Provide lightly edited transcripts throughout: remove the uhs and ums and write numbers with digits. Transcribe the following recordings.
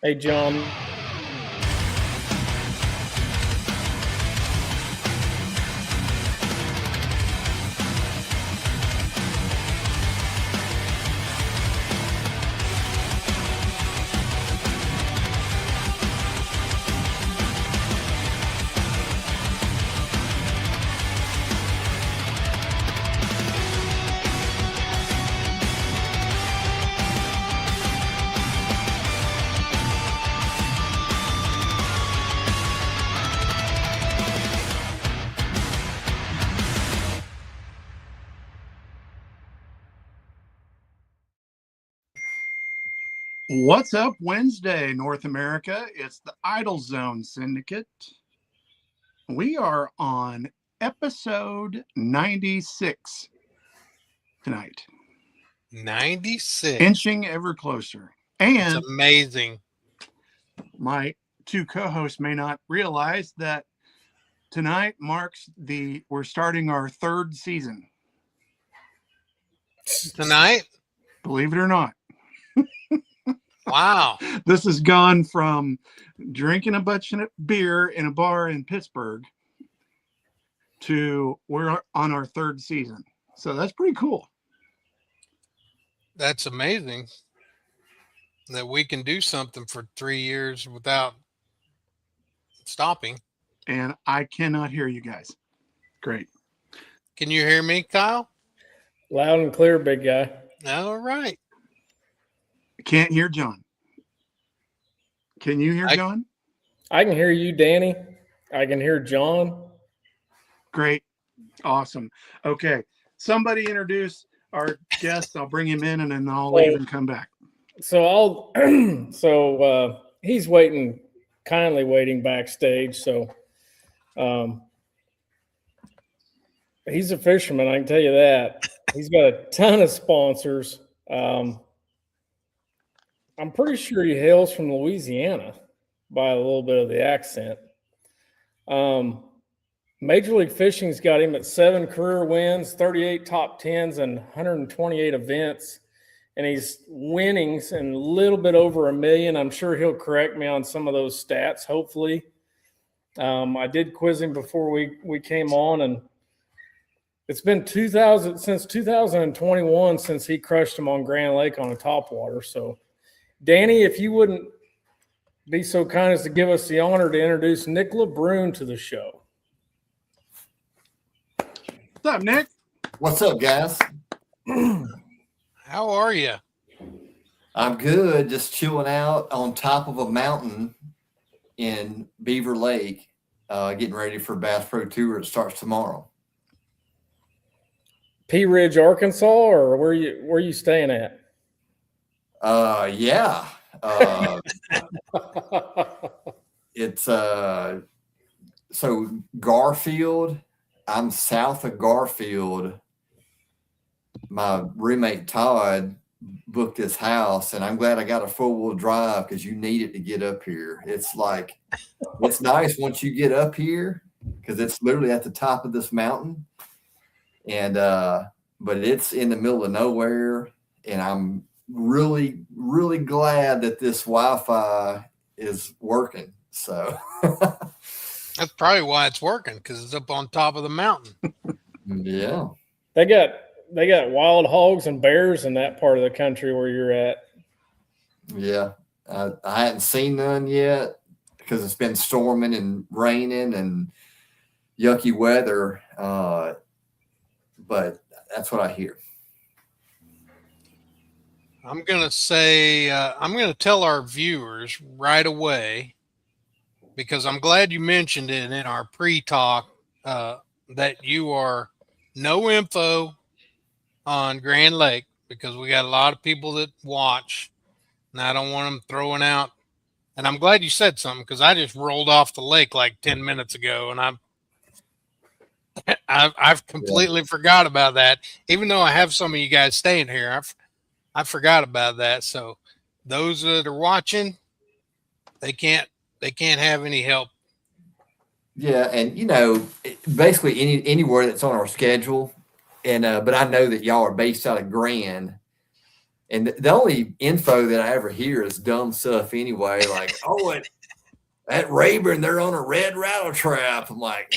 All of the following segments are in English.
Hey, John. What's up, Wednesday, North America? It's the Idle Zone Syndicate. We are on episode 96 tonight. 96. Inching ever closer. And it's amazing. My two co-hosts may not realize that tonight marks we're starting our third season. Tonight? Believe it or not. Wow. This has gone from drinking a bunch of beer in a bar in Pittsburgh to we're on our third season. So that's pretty cool. That's amazing that we can do something for 3 years without stopping. And I cannot hear you guys. Great. Can you hear me, Kyle? Loud and clear, big guy. All right. Can't hear John. Can you hear John? I can hear you, Danny. I can hear John. Great. Awesome. Okay. Somebody introduce our guest. I'll bring him in and then I'll leave and come back. So he's kindly waiting backstage. So he's a fisherman, I can tell you that. He's got a ton of sponsors. I'm pretty sure he hails from Louisiana by a little bit of the accent. Major League Fishing's got him at 7 career wins, 38 top 10s, and 128 events. And he's winnings and a little bit over $1 million. I'm sure he'll correct me on some of those stats, hopefully. I did quiz him before we came on, and it's been since 2021 since he crushed him on Grand Lake on a topwater. So, Danny, if you wouldn't be so kind as to give us the honor to introduce Nick Lebrun to the show. What's up, Nick? What's up, guys? How are you? I'm good. Just chilling out on top of a mountain in Beaver Lake, getting ready for Bass Pro Tour. It starts tomorrow. Pea Ridge, Arkansas, or where you staying at? Yeah. It's so Garfield. I'm south of Garfield. My roommate Todd booked this house, and I'm glad I got a 4-wheel drive because you need it to get up here. It's nice once you get up here because it's literally at the top of this mountain, and but it's in the middle of nowhere, and I'm really, really glad that this Wi-Fi is working. So that's probably why it's working, because it's up on top of the mountain. Yeah. They got wild hogs and bears in that part of the country where you're at. Yeah. I hadn't seen none yet because it's been storming and raining and yucky weather. But that's what I hear. I'm going to say, I'm going to tell our viewers right away, because I'm glad you mentioned it in our pre-talk, that you are no info on Grand Lake, because we got a lot of people that watch, and I don't want them throwing out. And I'm glad you said something, because I just rolled off the lake like 10 minutes ago, and I've completely forgot about that. Even though I have some of you guys staying here, I forgot about that. So those that are watching, they can't have any help. Yeah, and basically anywhere that's on our schedule, and but I know that y'all are based out of Grand, And the only info that I ever hear is dumb stuff anyway. Like, oh, at Rayburn, they're on a red rattle trap. I'm like,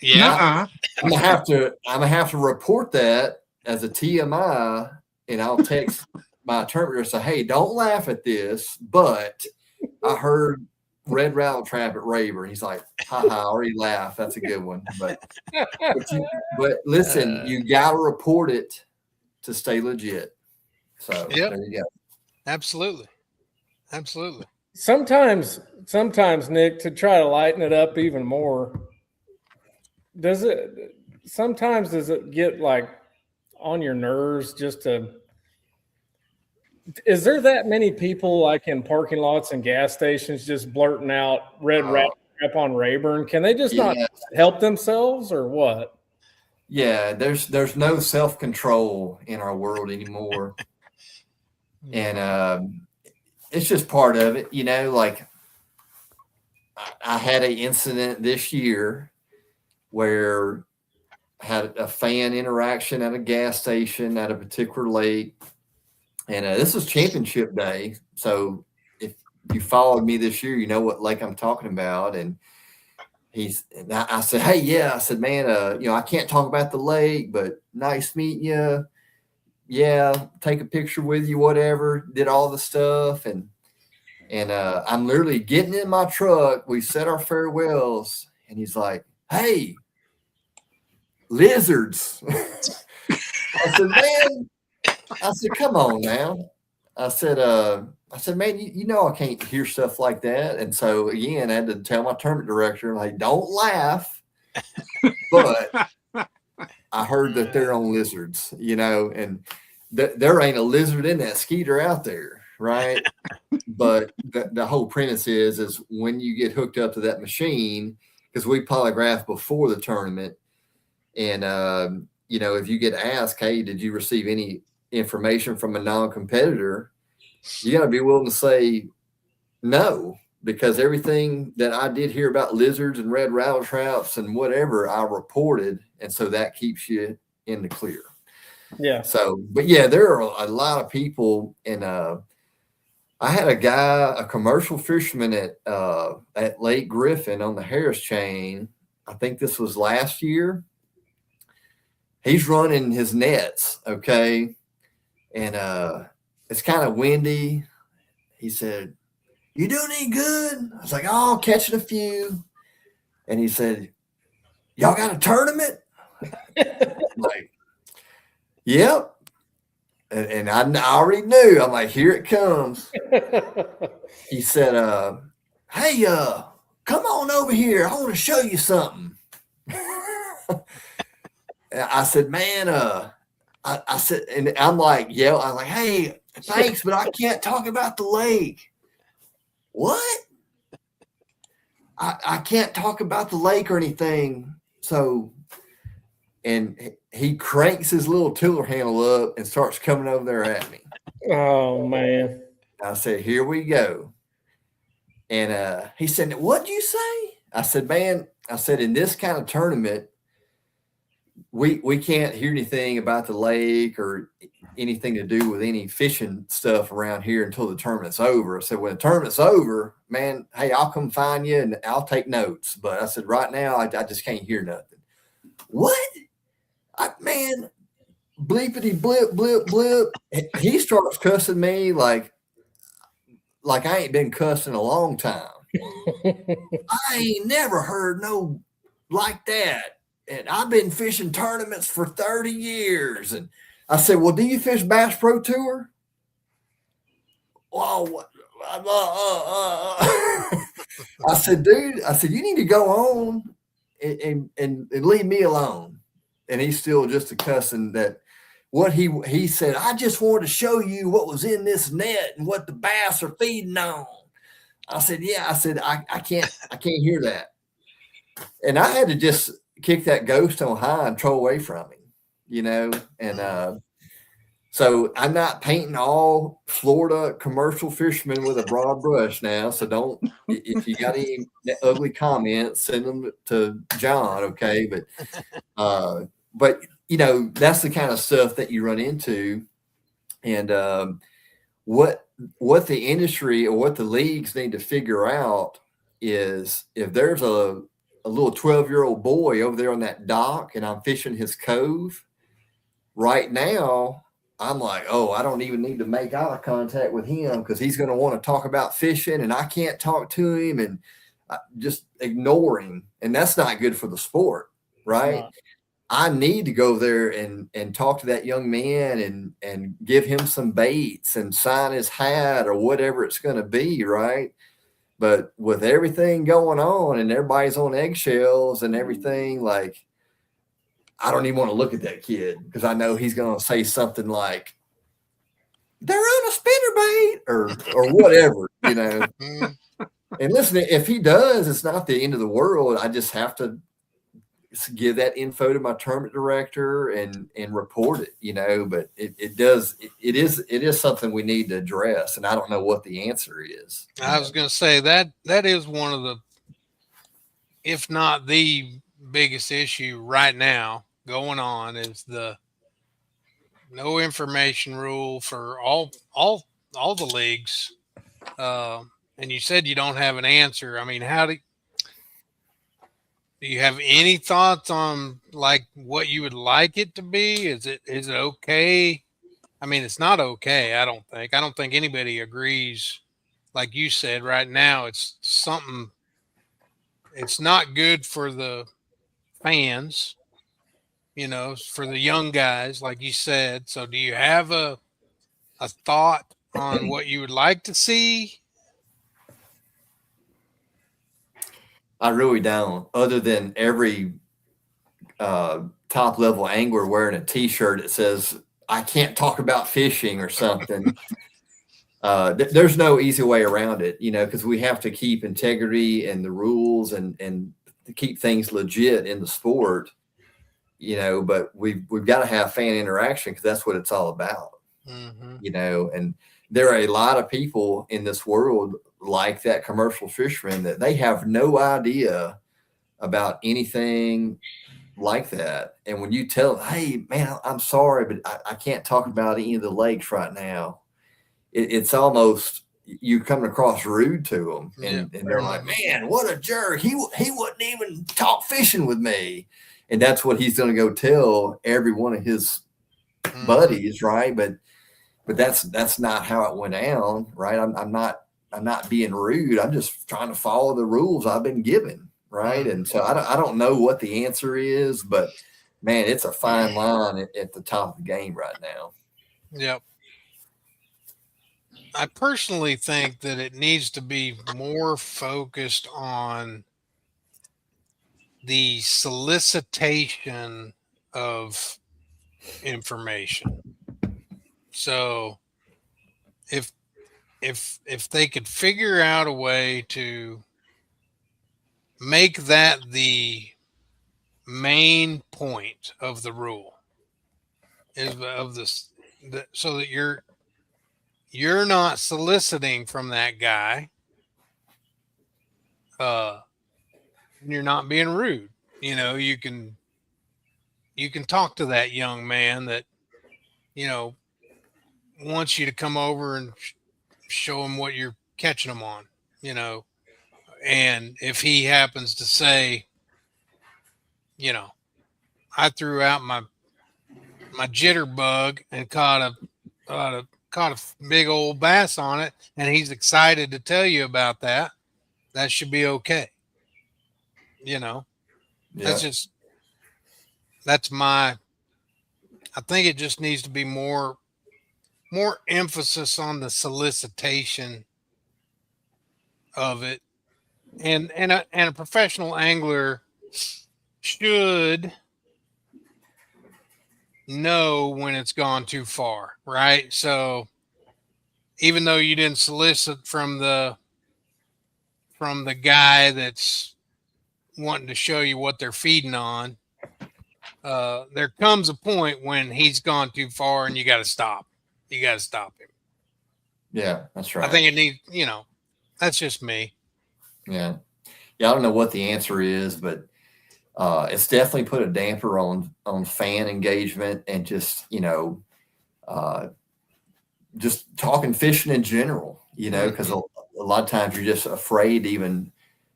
Yeah. I'm gonna have to report that as a TMI, and I'll text my interpreter and say, hey, don't laugh at this, but I heard red rattle trap at Rayburn. He's like, haha, I already laughed. That's a good one. But listen, you gotta report it to stay legit. So Yep. there you go. Absolutely. Absolutely. Sometimes, Nick, to try to lighten it up even more, does it get like on your nerves is there that many people like in parking lots and gas stations just blurting out red rattle trap on Rayburn? Can they just not help themselves or what? Yeah, there's no self-control in our world anymore. And it's just part of it, like I had an incident this year where I had a fan interaction at a gas station at a particular lake. And this was championship day. So if you followed me this year, you know what lake I'm talking about. And I said, hey, yeah. I said, man, I can't talk about the lake, but nice meeting you. Yeah, take a picture with you, whatever. Did all the stuff. And I'm literally getting in my truck. We said our farewells. And he's like, hey, lizards. I said, man. I said, come on now. I said, man, I can't hear stuff like that. And so again, I had to tell my tournament director, like, don't laugh. But I heard that they're on lizards, and there ain't a lizard in that skeeter out there, right? But the whole premise is when you get hooked up to that machine, because we polygraphed before the tournament, and if you get asked, hey, did you receive any information from a non-competitor, you got to be willing to say no, because everything that I did hear about lizards and red rattle traps and whatever I reported, and so that keeps you in the clear. Yeah. So, but yeah, there are a lot of people, and I had a commercial fisherman at Lake Griffin on the Harris chain. I think this was last year. He's running his nets, okay. And it's kind of windy. He said, you doing any good? I was like, oh, catching a few. And he said, y'all got a tournament? Like, yep. And I already knew. I'm like, here it comes. He said, hey, come on over here. I want to show you something. I said, man, I said, and I'm like, yeah, I'm like, hey, thanks, but I can't talk about the lake. What? I can't talk about the lake or anything. So, and he cranks his little tiller handle up and starts coming over there at me. Oh, man. I said, here we go. And he said, what'd you say? I said, man, in this kind of tournament, we can't hear anything about the lake or anything to do with any fishing stuff around here until the tournament's over. I said, when the tournament's over, man, hey, I'll come find you and I'll take notes. But I said, right now, I just can't hear nothing. What? Man, bleepity blip, blip, blip. He starts cussing me like I ain't been cussed in a long time. I ain't never heard no like that. And I've been fishing tournaments for 30 years. And I said, well, do you fish Bass Pro Tour? Oh, I said, dude, you need to go on and leave me alone. And he's still just a cussing that what he said, I just wanted to show you what was in this net and what the bass are feeding on. I said, yeah, I can't hear that. And I had to just kick that ghost on high and throw away from him, and so I'm not painting all Florida commercial fishermen with a broad brush now. So don't, if you got any ugly comments, send them to John. Okay. But that's the kind of stuff that you run into. And what the industry or what the leagues need to figure out is if there's a little 12-year-old boy over there on that dock and I'm fishing his cove right now, I'm like, oh, I don't even need to make eye contact with him because he's going to want to talk about fishing and I can't talk to him, and just ignore him. And that's not good for the sport, right? No. I need to go there and talk to that young man and give him some baits and sign his hat or whatever it's going to be, right? But with everything going on and everybody's on eggshells and everything, like, I don't even want to look at that kid because I know he's going to say something like, they're on a spinnerbait or whatever, you know. And listen, if he does, it's not the end of the world. I just have to give that info to my tournament director and report it, you know. But it is something we need to address, and I don't know what the answer is. I was going to say that is one of the, if not the biggest issue right now going on, is the no information rule for all the leagues. And you said you don't have an answer. I mean, do you have any thoughts on like what you would like it to be? Is it okay? I mean, it's not okay. I don't think anybody agrees. Like you said, right now, it's something, it's not good for the fans, you know, for the young guys, like you said. So do you have a thought on what you would like to see? I really don't, other than every top level angler wearing a t-shirt that says, I can't talk about fishing or something. There's no easy way around it, you know, because we have to keep integrity and the rules and to keep things legit in the sport, you know, but we've got to have fan interaction because that's what it's all about, you know. And there are a lot of people in this world like that commercial fisherman that they have no idea about anything like that. And when you tell them, hey, man, I'm sorry, but I can't talk about any of the lakes right now, it's almost you coming across rude to them. And they're like, man, what a jerk. He wouldn't even talk fishing with me. And that's what he's going to go tell every one of his buddies, right? But that's not how it went down, right? I'm not being rude. I'm just trying to follow the rules I've been given, right? And so I don't know what the answer is, but man, it's a fine line at the top of the game right now. Yep. I personally think that it needs to be more focused on the solicitation of information. So if they could figure out a way to make that the main point of the rule is of this, so that you're not soliciting from that guy, and you're not being rude. You know, you can talk to that young man that, you know, wants you to come over and show him what you're catching him on, you know. And if he happens to say, you know, I threw out my jitterbug and caught a big old bass on it, and he's excited to tell you about that, that should be okay. You know, Yeah. I think it just needs to be more emphasis on the solicitation of it. And a professional angler should know when it's gone too far, right? So even though you didn't solicit from the guy that's wanting to show you what they're feeding on, there comes a point when he's gone too far and you got to stop. You got to stop him. Yeah, that's right. I think it needs, you know, that's just me. Yeah. I don't know what the answer is, but it's definitely put a damper on fan engagement and just, you know, just talking fishing in general, because a lot of times you're just afraid to even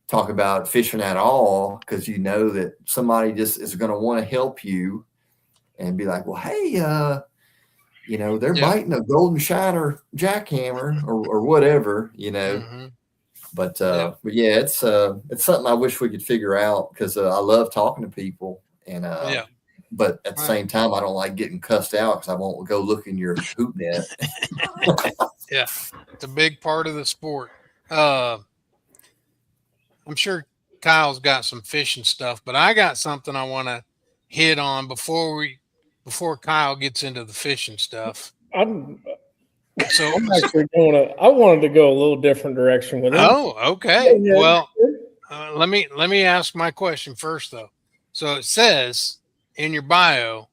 talk about fishing at all, because that somebody just is going to want to help you and be like, well, hey, they're biting a golden shiner jackhammer or whatever, But yeah, it's something I wish we could figure out, because I love talking to people, and but at the same time, I don't like getting cussed out, because I won't go look in your hoop net. Yeah, it's a big part of the sport. I'm sure Kyle's got some fishing stuff, but I got something I want to hit on before Kyle gets into the fishing stuff. I'm actually I wanted to go a little different direction with it. Oh, okay. Yeah. Well, let me ask my question first, though. So it says in your bio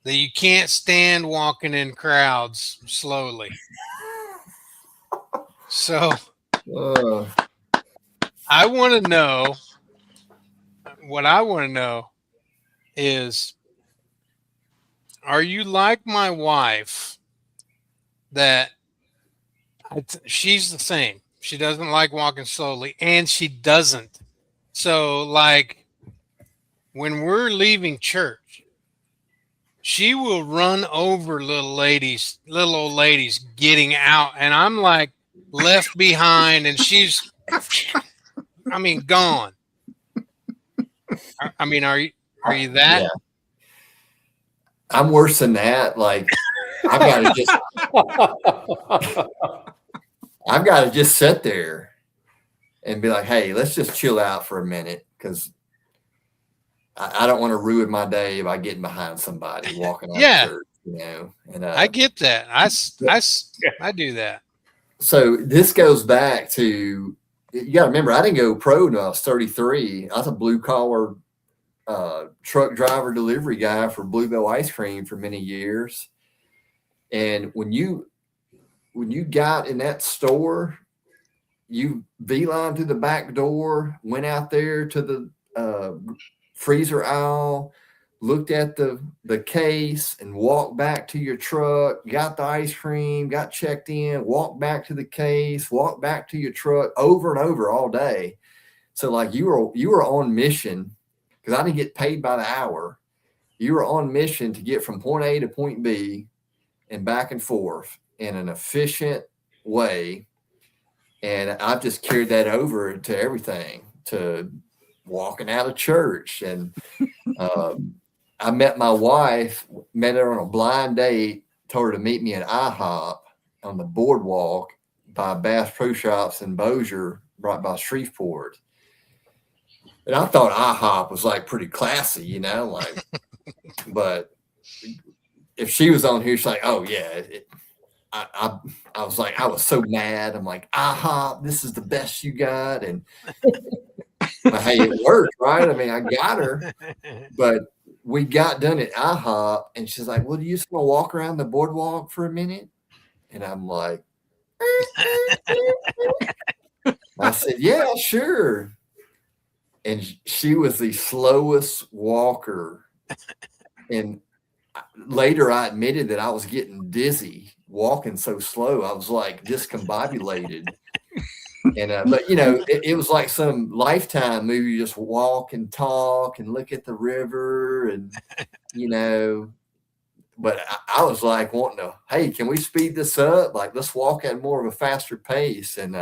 that you can't stand walking in crowds slowly. So I want to know, what I want to know is, are you like my wife, that she's the same? She doesn't like walking slowly, and she doesn't. So, like, when we're leaving church, she will run over little old ladies getting out, and I'm like left behind, and she's, gone. Are you that? Yeah. I'm worse than that. Like, I've got to just sit there and be like, hey, let's just chill out for a minute, because I don't want to ruin my day by getting behind somebody walking out of church, And I get that. I do that. So this goes back to, you got to remember, I didn't go pro until I was 33. I was a blue collar truck driver, delivery guy for Bluebell Ice Cream for many years. And when you got in that store, you beeline to the back door, went out there to the freezer aisle, looked at the case, and walked back to your truck, got the ice cream, got checked in, walked back to the case, walked back to your truck, over and over all day. So like you were on mission, because I didn't get paid by the hour. You were on mission to get from point A to point B and back and forth in an efficient way. And I've just carried that over to everything, to walking out of church. And I met my wife, met her on a blind date, told her to meet me at IHOP on the boardwalk by Bass Pro Shops in Bossier, right by Shreveport. And I thought IHOP was like pretty classy, like, but if she was on here, she's like, oh yeah. I was like, I was so mad. I'm like, IHOP, this is the best you got. And but hey, it worked, right? I got her, but we got done at IHOP, and she's like, well, do you just want to walk around the boardwalk for a minute? And I'm like, I said, yeah, sure. And she was the slowest walker. And later I admitted that I was getting dizzy walking so slow. I was like discombobulated. And but it was like some Lifetime movie. You just walk and talk and look at the river, and but I was like wanting to, hey, can we speed this up? Like, let's walk at more of a faster pace. And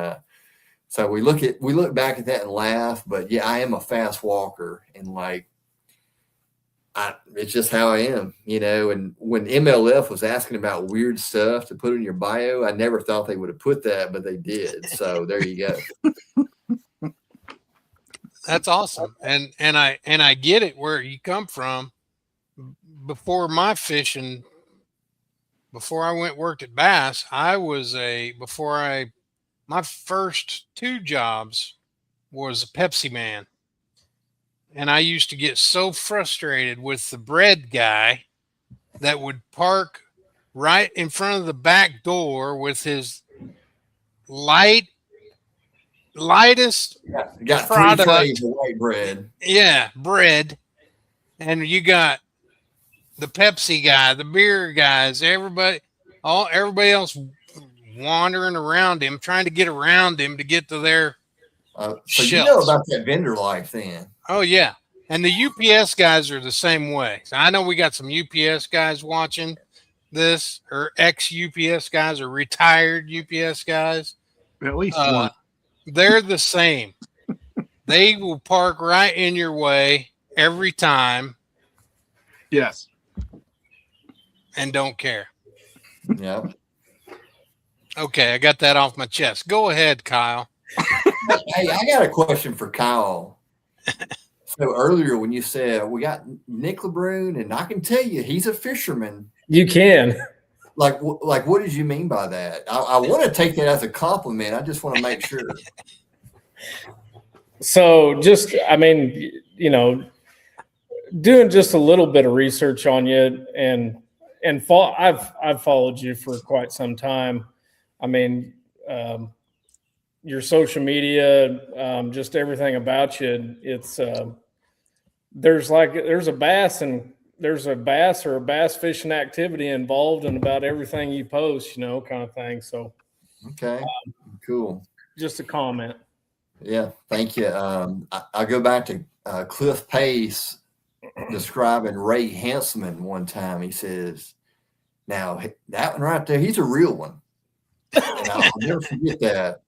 so we look back at that and laugh. But yeah, I am a fast walker, and like, it's just how I am, and when MLF was asking about weird stuff to put in your bio, I never thought they would have put that, but they did. So there you go. That's awesome. And I get it where you come from. Before my fishing, before I worked at Bass, my first 2 jobs was a Pepsi man. And I used to get so frustrated with the bread guy that would park right in front of the back door with his lightest got product. 3 trays of white bread. Yeah, bread. And you got the Pepsi guy, the beer guys, everybody, everybody else wandering around him, trying to get around him to get to their So you know shelves. about that vendor life then. Oh yeah. And the UPS guys are the same way. So I know we got some UPS guys watching this, or ex UPS guys, or retired UPS guys. At least one. They're the same. They will park right in your way every time Yes. and don't care. Yeah. Okay, I got that off my chest. Go ahead, Kyle. Hey, I got a question for Kyle. So earlier when you said we got Nick Lebrun, and I can tell you he's a fisherman. You can. Like what did you mean by that? I want to take that as a compliment. I just want to make sure. So just, I mean, you know, doing just a little bit of research on you, and I've followed you for quite some time. I mean, your social media, just everything about you. It's there's a bass or a bass fishing activity involved in about everything you post, you know, kind of thing. So, Okay, cool. Just a comment. Yeah, thank you. I go back to Cliff Pace describing Ray Hanselman one time. He says, "Now that one right there, he's a real one," and I'll never forget that.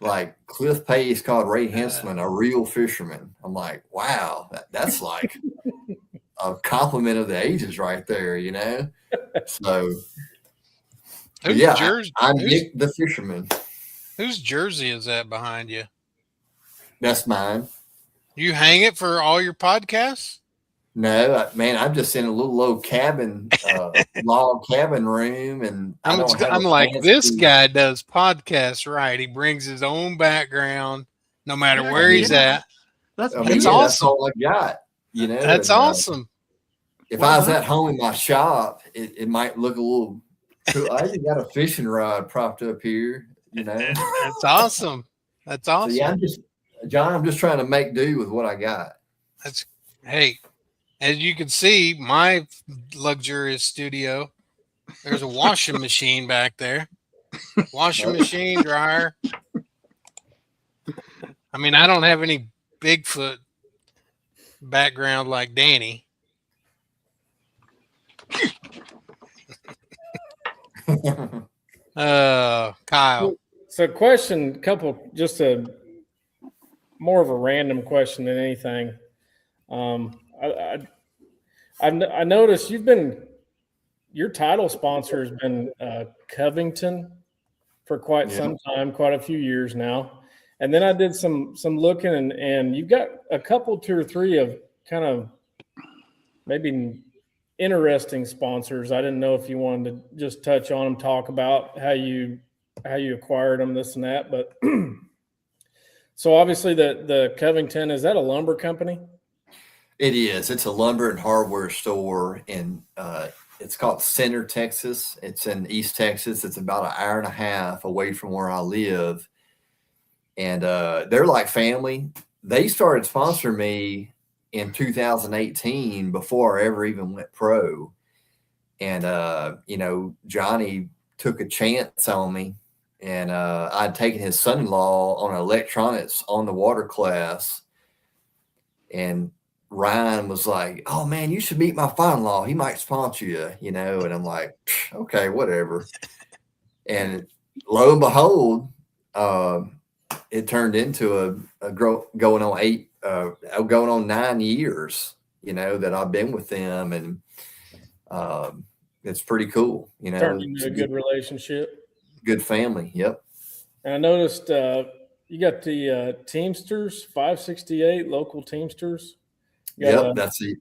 Like Cliff Pace called Ray Hanselman a real fisherman. I'm like, wow, that's like a compliment of the ages right there, you know? So, yeah, I'm Nick the fisherman. Whose jersey is that behind you? That's mine. You hang it for all your podcasts? No, man, I'm just in a little old cabin, log cabin room, and I'm like, this guy does podcasts right. He brings his own background, no matter where he's at. That's awesome. That's all I got. You know, that's awesome. If I was at home in my shop, it might look a little cool. I even got a fishing rod propped up here. You know, that's awesome. That's awesome. So yeah, I'm just trying to make do with what I got. Hey. As you can see, my luxurious studio, there's a washing machine back there. Washing machine, dryer. I mean, I don't have any Bigfoot background like Danny. Kyle. So more of a random question than anything. I noticed your title sponsor has been Covington for quite some time, quite a few years now. And then I did some looking, and you've got a couple, 2 or 3 of kind of maybe interesting sponsors. I didn't know if you wanted to just touch on them, talk about how you acquired them, this and that. But so obviously the Covington, is that a lumber company? It is. It's a lumber and hardware store, and it's called Center, Texas. It's in East Texas. It's about an hour and a half away from where I live. And they're like family. They started sponsoring me in 2018 before I ever even went pro. And, you know, Johnny took a chance on me, and I'd taken his son-in-law on an electronics on the water class. And Ryan was like, "Oh man, you should meet my father-in-law. He might sponsor you, you know." And I'm like, "Okay, whatever." And lo and behold, it turned into going on 9 years, you know, that I've been with them, and it's pretty cool, you know. Turned into a good relationship. Good family, yep. And I noticed you got the Teamsters 568 local Teamsters. Yep,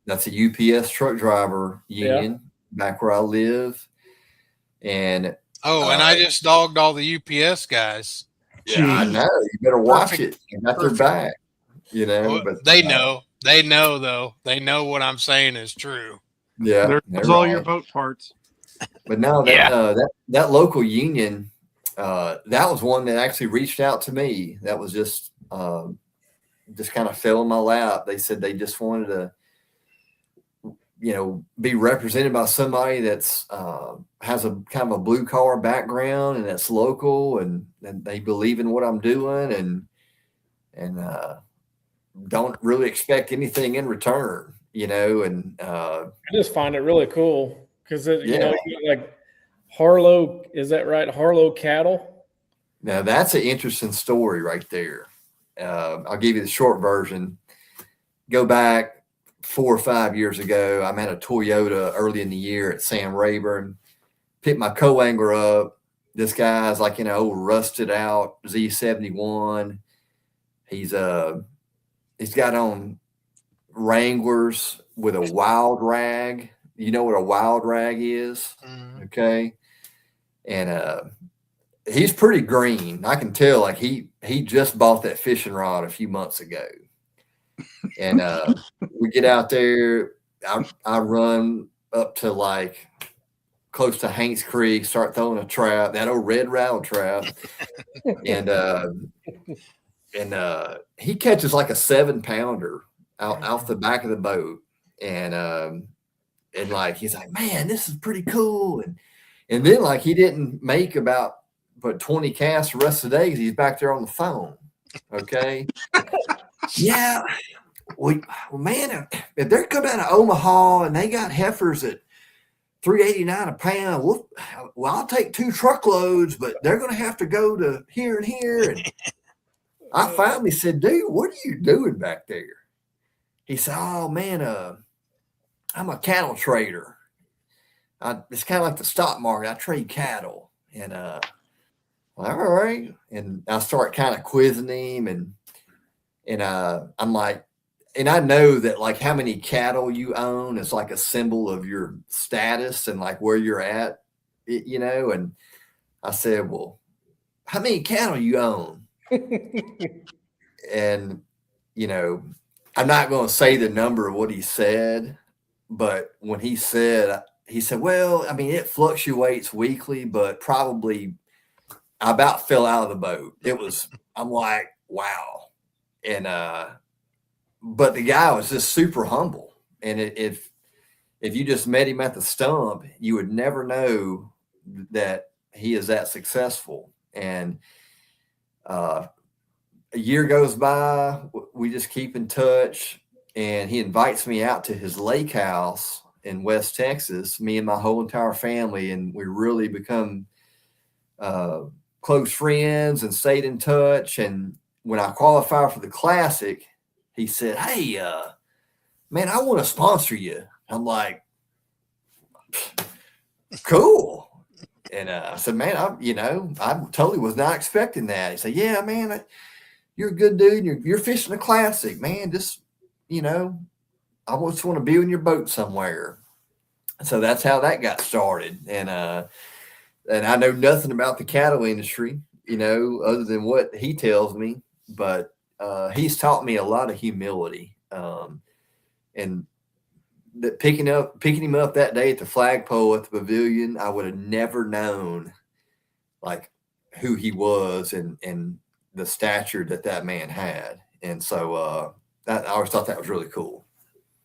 that's a UPS truck driver union back where I live. And and I just dogged all the UPS guys. Yeah, I know. You better watch it. You got their back, you know. Well, but they know. They know, though. They know what I'm saying is true. Yeah, there's all your boat parts. But no, that local union, that was one that actually reached out to me. That was just kind of fell in my lap. They said they just wanted to be represented by somebody that's has a kind of a blue collar background and that's local and they believe in what I'm doing and don't really expect anything in return, and I just find it really cool because yeah. like Harlow, is that right? Harlow cattle. Now that's an interesting story right there. I'll give you the short version. Go back 4 or 5 years ago. I'm at a Toyota early in the year at Sam Rayburn. Picked my co-angler up. This guy's like old rusted out Z71. He's got on Wranglers with a wild rag. You know what a wild rag is? Mhm. Okay. And he's pretty green. I can tell like he just bought that fishing rod a few months ago. And we get out there. I run up to like close to Hanks Creek, start throwing a trap, that old red rattle trap. and he catches like a 7-pounder out the back of the boat. And like he's like, man, this is pretty cool. And then like he didn't make about 20 casts the rest of the day because he's back there on the phone. Okay. Yeah. Well, man, if they're coming out of Omaha and they got heifers at $3.89 a pound, well, I'll take 2 truckloads, but they're going to have to go to here and here. And I finally said, dude, what are you doing back there? He said, oh, man, I'm a cattle trader. It's kind of like the stock market. I trade cattle. And all right. And I start kind of quizzing him. And I'm like, and I know that like how many cattle you own is like a symbol of your status and like where you're at, and I said, well, how many cattle you own? And, I'm not going to say the number of what he said, but when he said, well, I mean, it fluctuates weekly, but probably I about fell out of the boat. I'm like, wow. And, but the guy was just super humble. And if you just met him at the stump, you would never know that he is that successful. And a year goes by, we just keep in touch. And he invites me out to his lake house in West Texas, me and my whole entire family. And we really become close friends and stayed in touch. And when I qualified for the Classic, he said, hey, man, I want to sponsor you. I'm like, cool. And I said, man, I totally was not expecting that. He said, yeah, man, you're a good dude. You're fishing a Classic, man. Just, I just want to be in your boat somewhere. So that's how that got started. And I know nothing about the cattle industry, other than what he tells me, but he's taught me a lot of humility, and that picking him up that day at the flagpole at the pavilion, I would have never known like who he was and the stature that man had. And so I always thought that was really cool.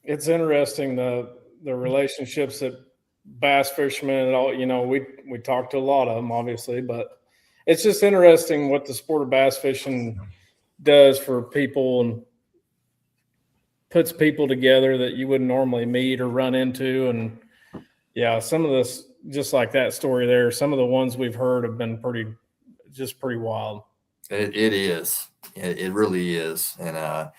It's interesting the relationships that bass fishermen and all, we talked to a lot of them obviously, but it's just interesting what the sport of bass fishing does for people and puts people together that you wouldn't normally meet or run into. And yeah, some of this, just like that story there, some of the ones we've heard have been pretty wild. It is. It really is. And, I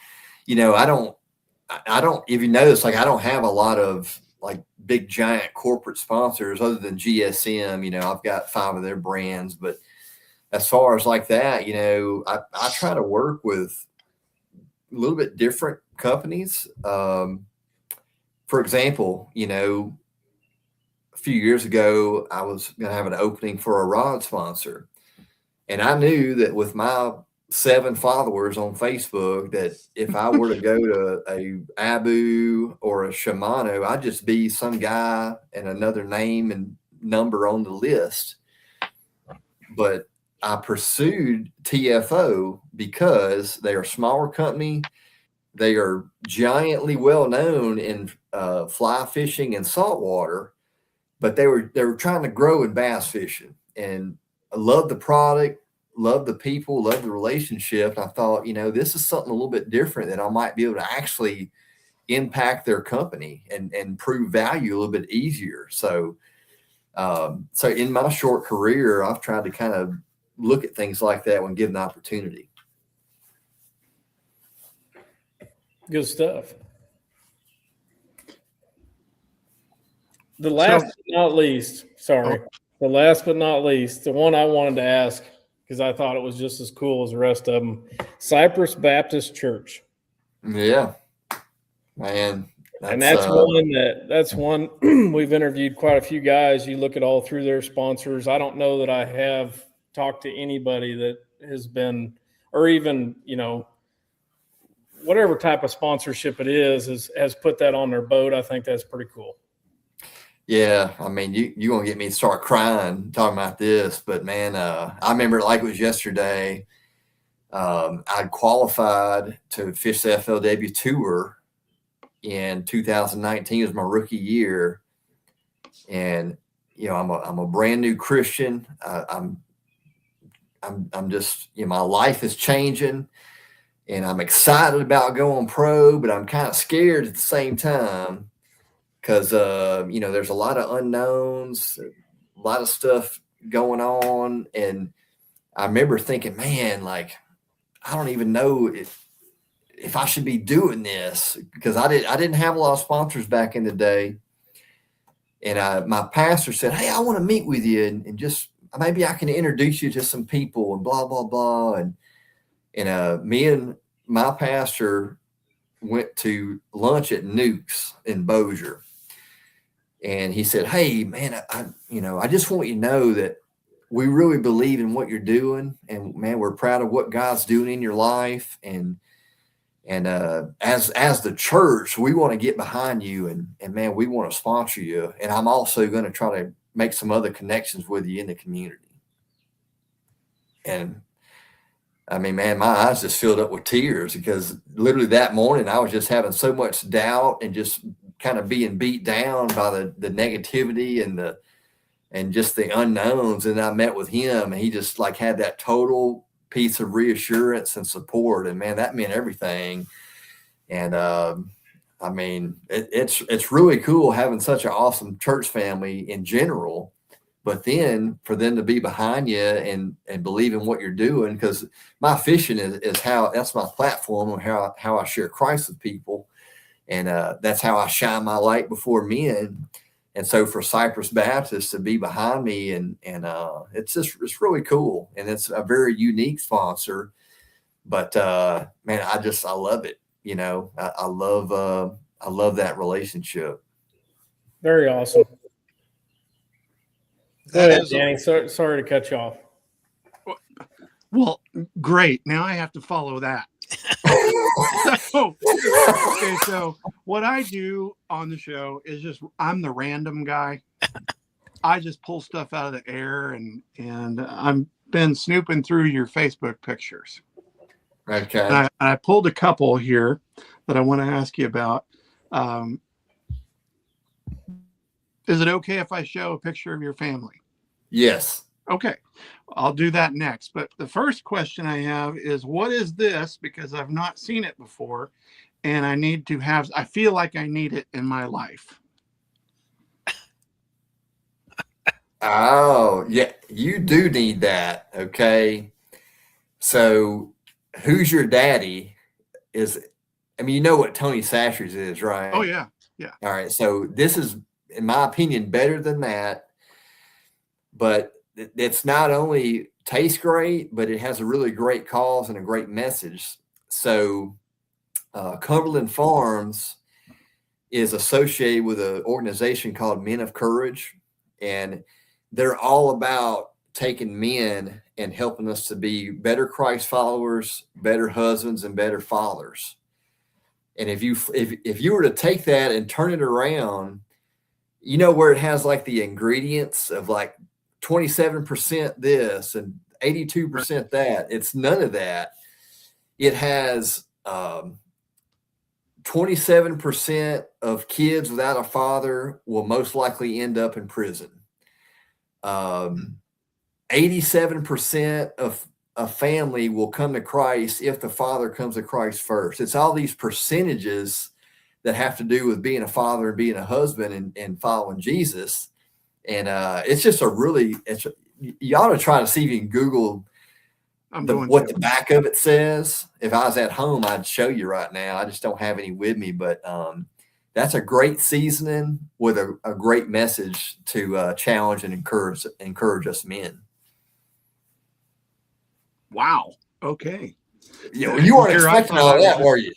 don't, if you notice, like, I don't have a lot of like big giant corporate sponsors other than GSM. I've got 5 of their brands, but as far as like that, I try to work with a little bit different companies. For example, a few years ago, I was going to have an opening for a rod sponsor. And I knew that with my 7 followers on Facebook, that if I were to go to a Abu or a Shimano, I'd just be some guy and another name and number on the list. But I pursued TFO because they're a smaller company. they are giantly well known in fly fishing and saltwater, but they were trying to grow in bass fishing, and I love the product, love the people, love the relationship. And I thought, this is something a little bit different that I might be able to actually impact their company and prove value a little bit easier. So in my short career, I've tried to kind of look at things like that when given the opportunity. Good stuff. The last but not least, the last but not least, the one I wanted to ask, because I thought it was just as cool as the rest of them, Cypress Baptist Church. Yeah, man. That's one we've interviewed quite a few guys. You look at all through their sponsors. I don't know that I have talked to anybody that has been, or even, whatever type of sponsorship it is, has put that on their boat. I think that's pretty cool. Yeah, I mean, you're going to get me to start crying talking about this, but man, I remember it like it was yesterday. I qualified to fish the FLW Tour in 2019. It was my rookie year, and I'm a brand new Christian. I'm just, my life is changing, and I'm excited about going pro, but I'm kind of scared at the same time. Because, there's a lot of unknowns, a lot of stuff going on. And I remember thinking, man, like, I don't even know if I should be doing this, because I didn't have a lot of sponsors back in the day. And my pastor said, hey, I want to meet with you and just maybe I can introduce you to some people and blah, blah, blah. And me and my pastor went to lunch at Nuke's in Bossier. And he said, hey, man, I just want you to know that we really believe in what you're doing. And, man, we're proud of what God's doing in your life. And as the church, we want to get behind you. And, man, we want to sponsor you. And I'm also going to try to make some other connections with you in the community. And, I mean, man, my eyes just filled up with tears, because literally that morning I was just having so much doubt and just kind of being beat down by the negativity and just the unknowns. And I met with him, and he just like had that total piece of reassurance and support. And man, that meant everything. And I mean, it's really cool having such an awesome church family in general, but then for them to be behind you and believe in what you're doing, because my fishing is how, that's my platform and how I share Christ with people. And that's how I shine my light before men. And so for Cypress Baptist to be behind me and it's really cool. And it's a very unique sponsor, but man, I love it. I love that relationship. Very awesome. Go ahead, Danny. Sorry to cut you off. Well, great. Now I have to follow that. So what I do on the show is I'm the random guy. I just pull stuff out of the air, and I've been snooping through your Facebook pictures. Okay. And I pulled a couple here that I want to ask you about. Is it okay if I show a picture of your family? Yes. Okay, I'll do that next. But the first question I have is, what is this? Because I've not seen it before, and I feel like I need it in my life. Oh, yeah, you do need that. Okay. So who's your daddy you know what Tony Sashers is, right? Oh, yeah. Yeah. All right. So this is, in my opinion, better than that, but it's not only tastes great, but it has a really great cause and a great message. So Cumberland Farms is associated with an organization called Men of Courage, and they're all about taking men and helping us to be better Christ followers, better husbands, and better fathers. And if you were to take that and turn it around, where it has like the ingredients of like 27% this and 82% that, it's none of that. It has 27% of kids without a father will most likely end up in prison. 87% of a family will come to Christ if the father comes to Christ first. It's all these percentages that have to do with being a father and being a husband and following Jesus. And it's just you ought to try to see if you can Google what the back of it says. If I was at home, I'd show you right now. I just don't have any with me, but that's a great seasoning with a great message to challenge and encourage us men. Wow. Okay. You weren't expecting all that, were you?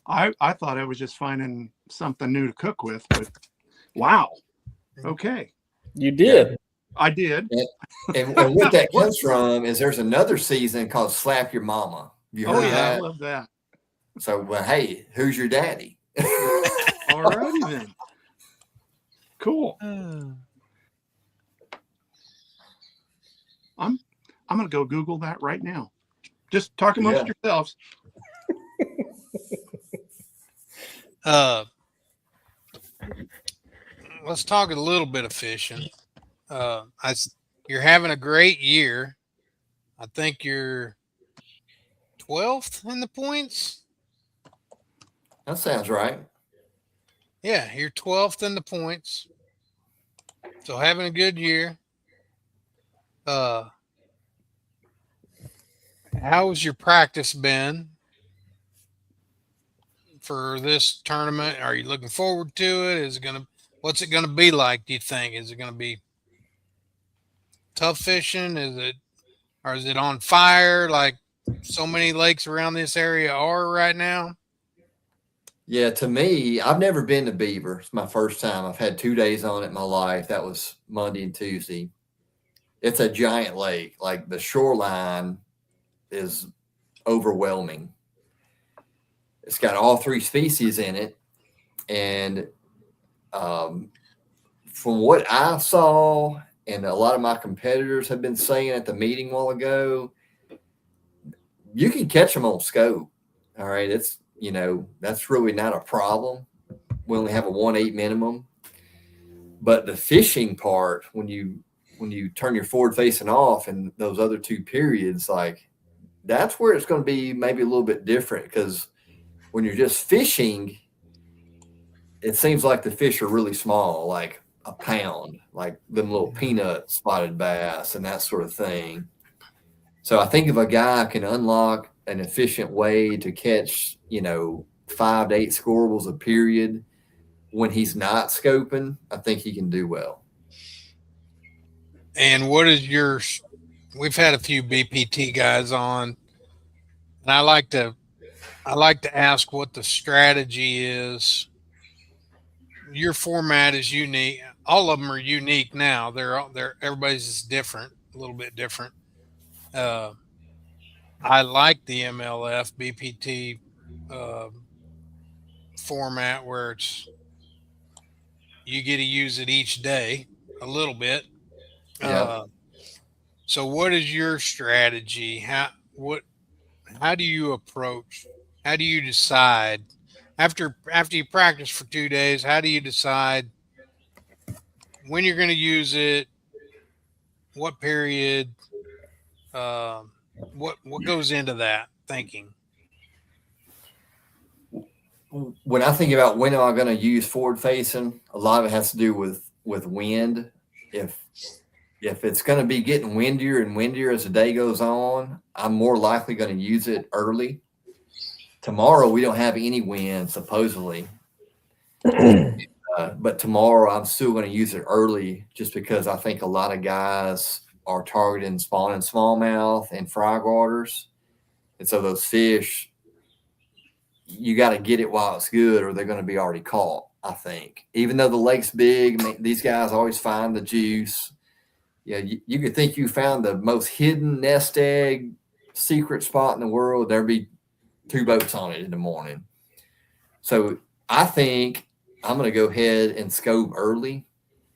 I thought I was just finding something new to cook with, but wow. Okay. You did. Yeah. I did. And what that comes from is there's another season called Slap Your Mama. You heard that? I love that. So, well, hey, who's your daddy? All righty then. Cool. I'm gonna go Google that right now. Just talk amongst yourselves. Let's talk a little bit of fishing. You're having a great year. I think you're 12th in the points. That sounds right. Yeah, you're 12th in the points. So having a good year. How's your practice been for this tournament? Are you looking forward to it? What's it gonna be like, do you think? Is it gonna be tough fishing? Is it on fire like so many lakes around this area are right now? Yeah, to me, I've never been to Beaver. It's my first time. I've had 2 days on it in my life. That was Monday and Tuesday. It's a giant lake. Like the shoreline is overwhelming. It's got all 3 species in it. And from what I saw, and a lot of my competitors have been saying at the meeting a while ago, you can catch them on scope. All right. That's really not a problem. We only have a 1.8 minimum. But the fishing part, when you turn your forward facing off and those other 2 periods, like that's where it's going to be maybe a little bit different, because when you're just fishing, it seems like the fish are really small, like a pound, like them little peanut spotted bass and that sort of thing. So I think if a guy can unlock an efficient way to catch, 5 to 8 scorables a period when he's not scoping, I think he can do well. And we've had a few BPT guys on, and I like to ask what the strategy is. Your format is unique. All of them are unique now. Everybody's is different, a little bit different. I like the MLF BPT format where you get to use it each day a little bit. Yeah. So what is your strategy? How do you approach? How do you decide after you practice for 2 days? How do you decide when you're going to use it? What period? What goes into that thinking? When I think about when am I going to use forward facing, a lot of it has to do with wind. If it's going to be getting windier and windier as the day goes on, I'm more likely going to use it early. Tomorrow we don't have any wind supposedly, but tomorrow I'm still going to use it early, just because I think a lot of guys are targeting spawning smallmouth and frog waters, and so those fish, you got to get it while it's good, or they're going to be already caught. I think, even though the lake's big, these guys always find the juice. Yeah, you could think you found the most hidden nest egg secret spot in the world. There'd be 2 boats on it in the morning. So I think I'm going to go ahead and scope early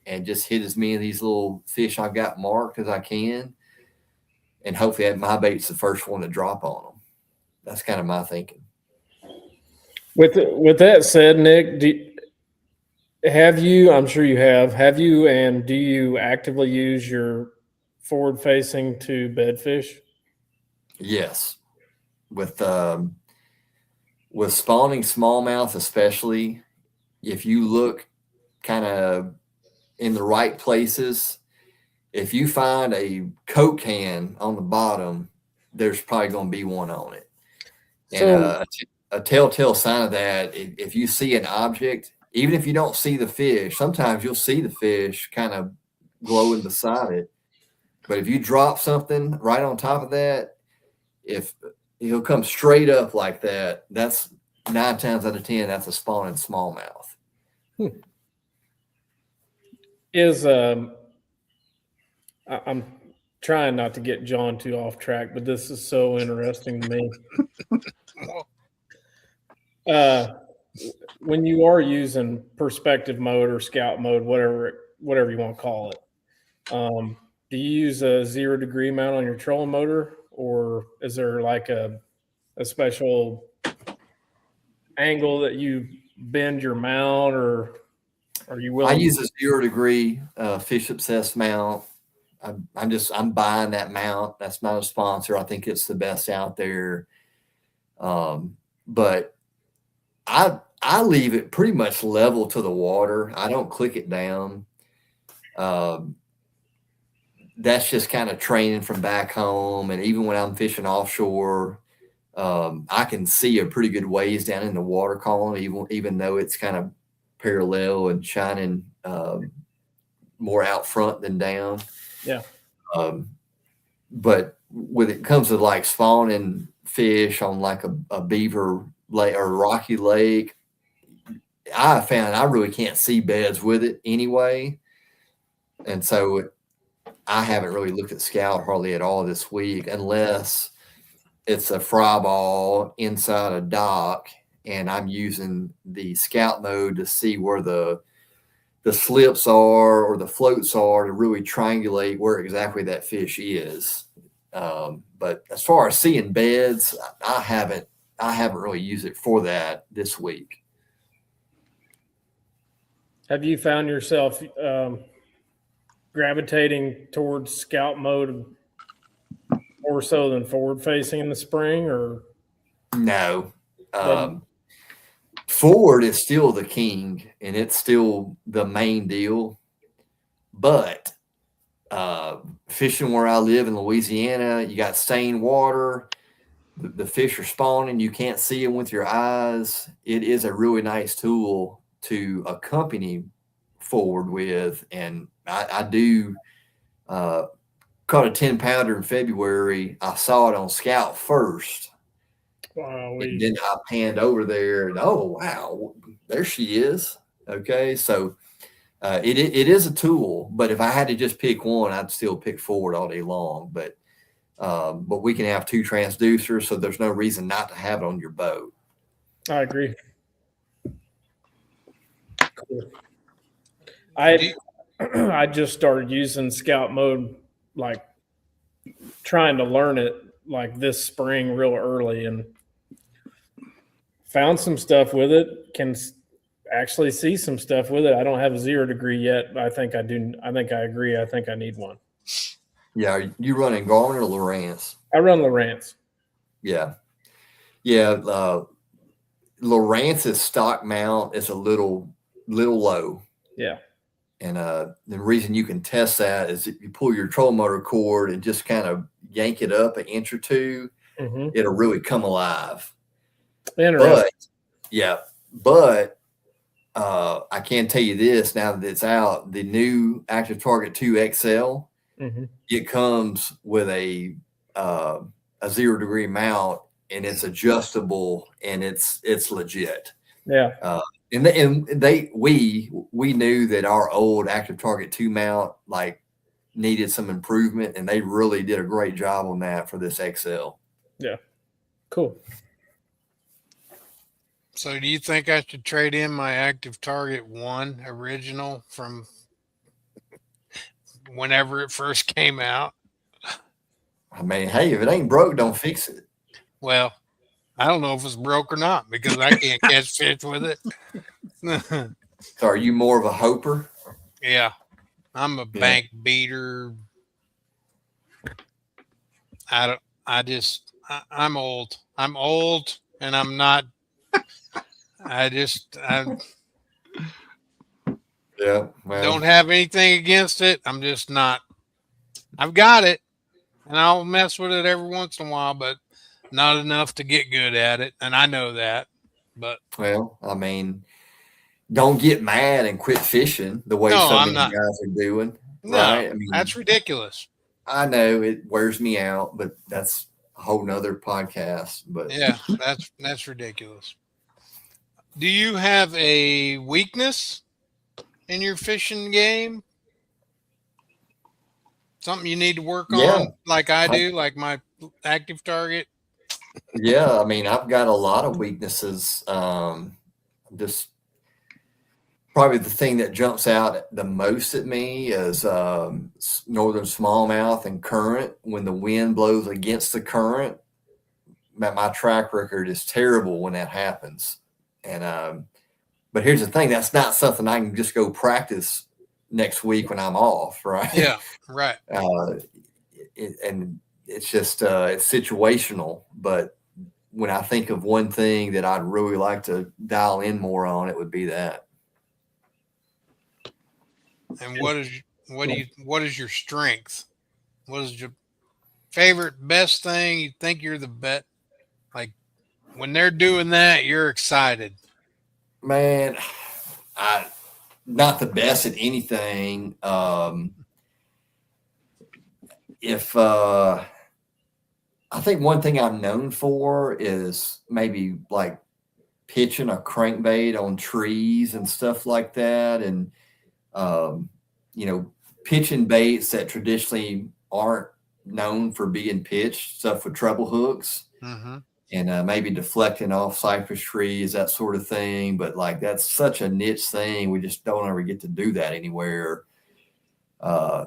and just hit as many of these little fish I've got marked as I can. And hopefully my bait's the first one to drop on them. That's kind of my thinking. With that said, Nick, have you? I'm sure you have. Have you? And do you actively use your forward facing to bedfish? Yes, with spawning smallmouth, especially if you look kind of in the right places, if you find a Coke can on the bottom, there's probably going to be one on it. And So a telltale sign of that, if you see an object, even if you don't see the fish, sometimes you'll see the fish kind of glowing beside it. But if you drop something right on top of that, if he'll come straight up like that, that's 9 times out of 10, that's a spawning smallmouth. is I'm trying not to get John too off track, but this is so interesting to me. When you are using perspective mode or scout mode, whatever you want to call it, do you use a 0 degree mount on your trolling motor, or is there like a special angle that you bend your mount, or are you willing? I use a 0 degree fish obsessed mount. I'm buying that mount. That's not a sponsor. I think it's the best out there. But I leave it pretty much level to the water. I don't click it down. That's just kind of training from back home. And even when I'm fishing offshore, I can see a pretty good ways down in the water column, even though it's kind of parallel and shining more out front than down. Yeah. But when it comes to like spawning fish on like a beaver lake or rocky lake, I found I really can't see beds with it anyway. And so I haven't really looked at Scout hardly at all this week, unless it's a fry ball inside a dock and I'm using the Scout mode to see where the slips are or the floats are to really triangulate where exactly that fish is. But as far as seeing beds, I haven't really used it for that this week. Have you found yourself gravitating towards scout mode more so than forward facing in the spring, or no? Forward is still the king and it's still the main deal. But fishing where I live in Louisiana, you got stained water. The fish are spawning. You can't see them with your eyes. It is a really nice tool to accompany forward with. And I do caught a 10-pounder in February. I saw it on Scout first. wow, And then I panned over there and oh wow, there she is. Okay, so it is a tool, but if I had to just pick one, I'd still pick forward all day long. But we can have 2 transducers, so there's no reason not to have it on your boat. I agree. Cool. I just started using scout mode, like trying to learn it like this spring real early, and found some stuff with it. Can actually see some stuff with it. I don't have a 0 degree yet, but I think I do. I think I agree. I think I need one. Yeah, are you running Garmin or Lowrance? I run Lowrance. Yeah. Lowrance's stock mount is a little low. Yeah. And the reason you can test that is if you pull your trolling motor cord and just kind of yank it up an inch or two, it'll really come alive. Interesting. But I can tell you this now that it's out, the new Active Target 2 XL, it comes with a 0 degree mount and it's adjustable and it's legit. Yeah. We knew that our old Active Target 2 mount like needed some improvement, and they really did a great job on that for this XL. Yeah. Cool. So do you think I should trade in my Active Target 1 original from whenever it first came out? I mean, hey, if it ain't broke, don't fix it. Well, I don't know if it's broke or not because I can't catch fish with it. So are you more of a hoper? Yeah, I'm a bank beater. I don't. I'm old. I'm old, and I'm not. I Yeah. Well, don't have anything against it. I'm just not. I've got it, and I'll mess with it every once in a while, but not enough to get good at it, and I know that. But I mean, don't get mad and quit fishing the way no, so I'm many not. guys are doing, No, right? I mean, that's ridiculous. I know it wears me out, but that's a whole nother podcast. But Yeah, that's ridiculous. Do you have a weakness in your fishing game? Something you need to work yeah, on, like I do, like my active target? yeah. I mean, I've got a lot of weaknesses. Just probably the thing that jumps out the most at me is northern smallmouth and current. When the wind blows against the current, my track record is terrible when that happens. And but here's the thing: that's not something I can just go practice next week when I'm off, right? Yeah, right. And it's just it's situational. But when I think of one thing that I'd really like to dial in more on, it would be that. And what is your strength? What is your favorite best thing? You think you're the best? Like when they're doing that, you're excited. Man, I not the best at anything. If I think one thing I'm known for is maybe like pitching a crankbait on trees and stuff like that, and you know, pitching baits that traditionally aren't known for being pitched, stuff with treble hooks. Mm-hmm. And maybe deflecting off cypress trees, that sort of thing. But like that's such a niche thing. We just don't ever get to do that anywhere.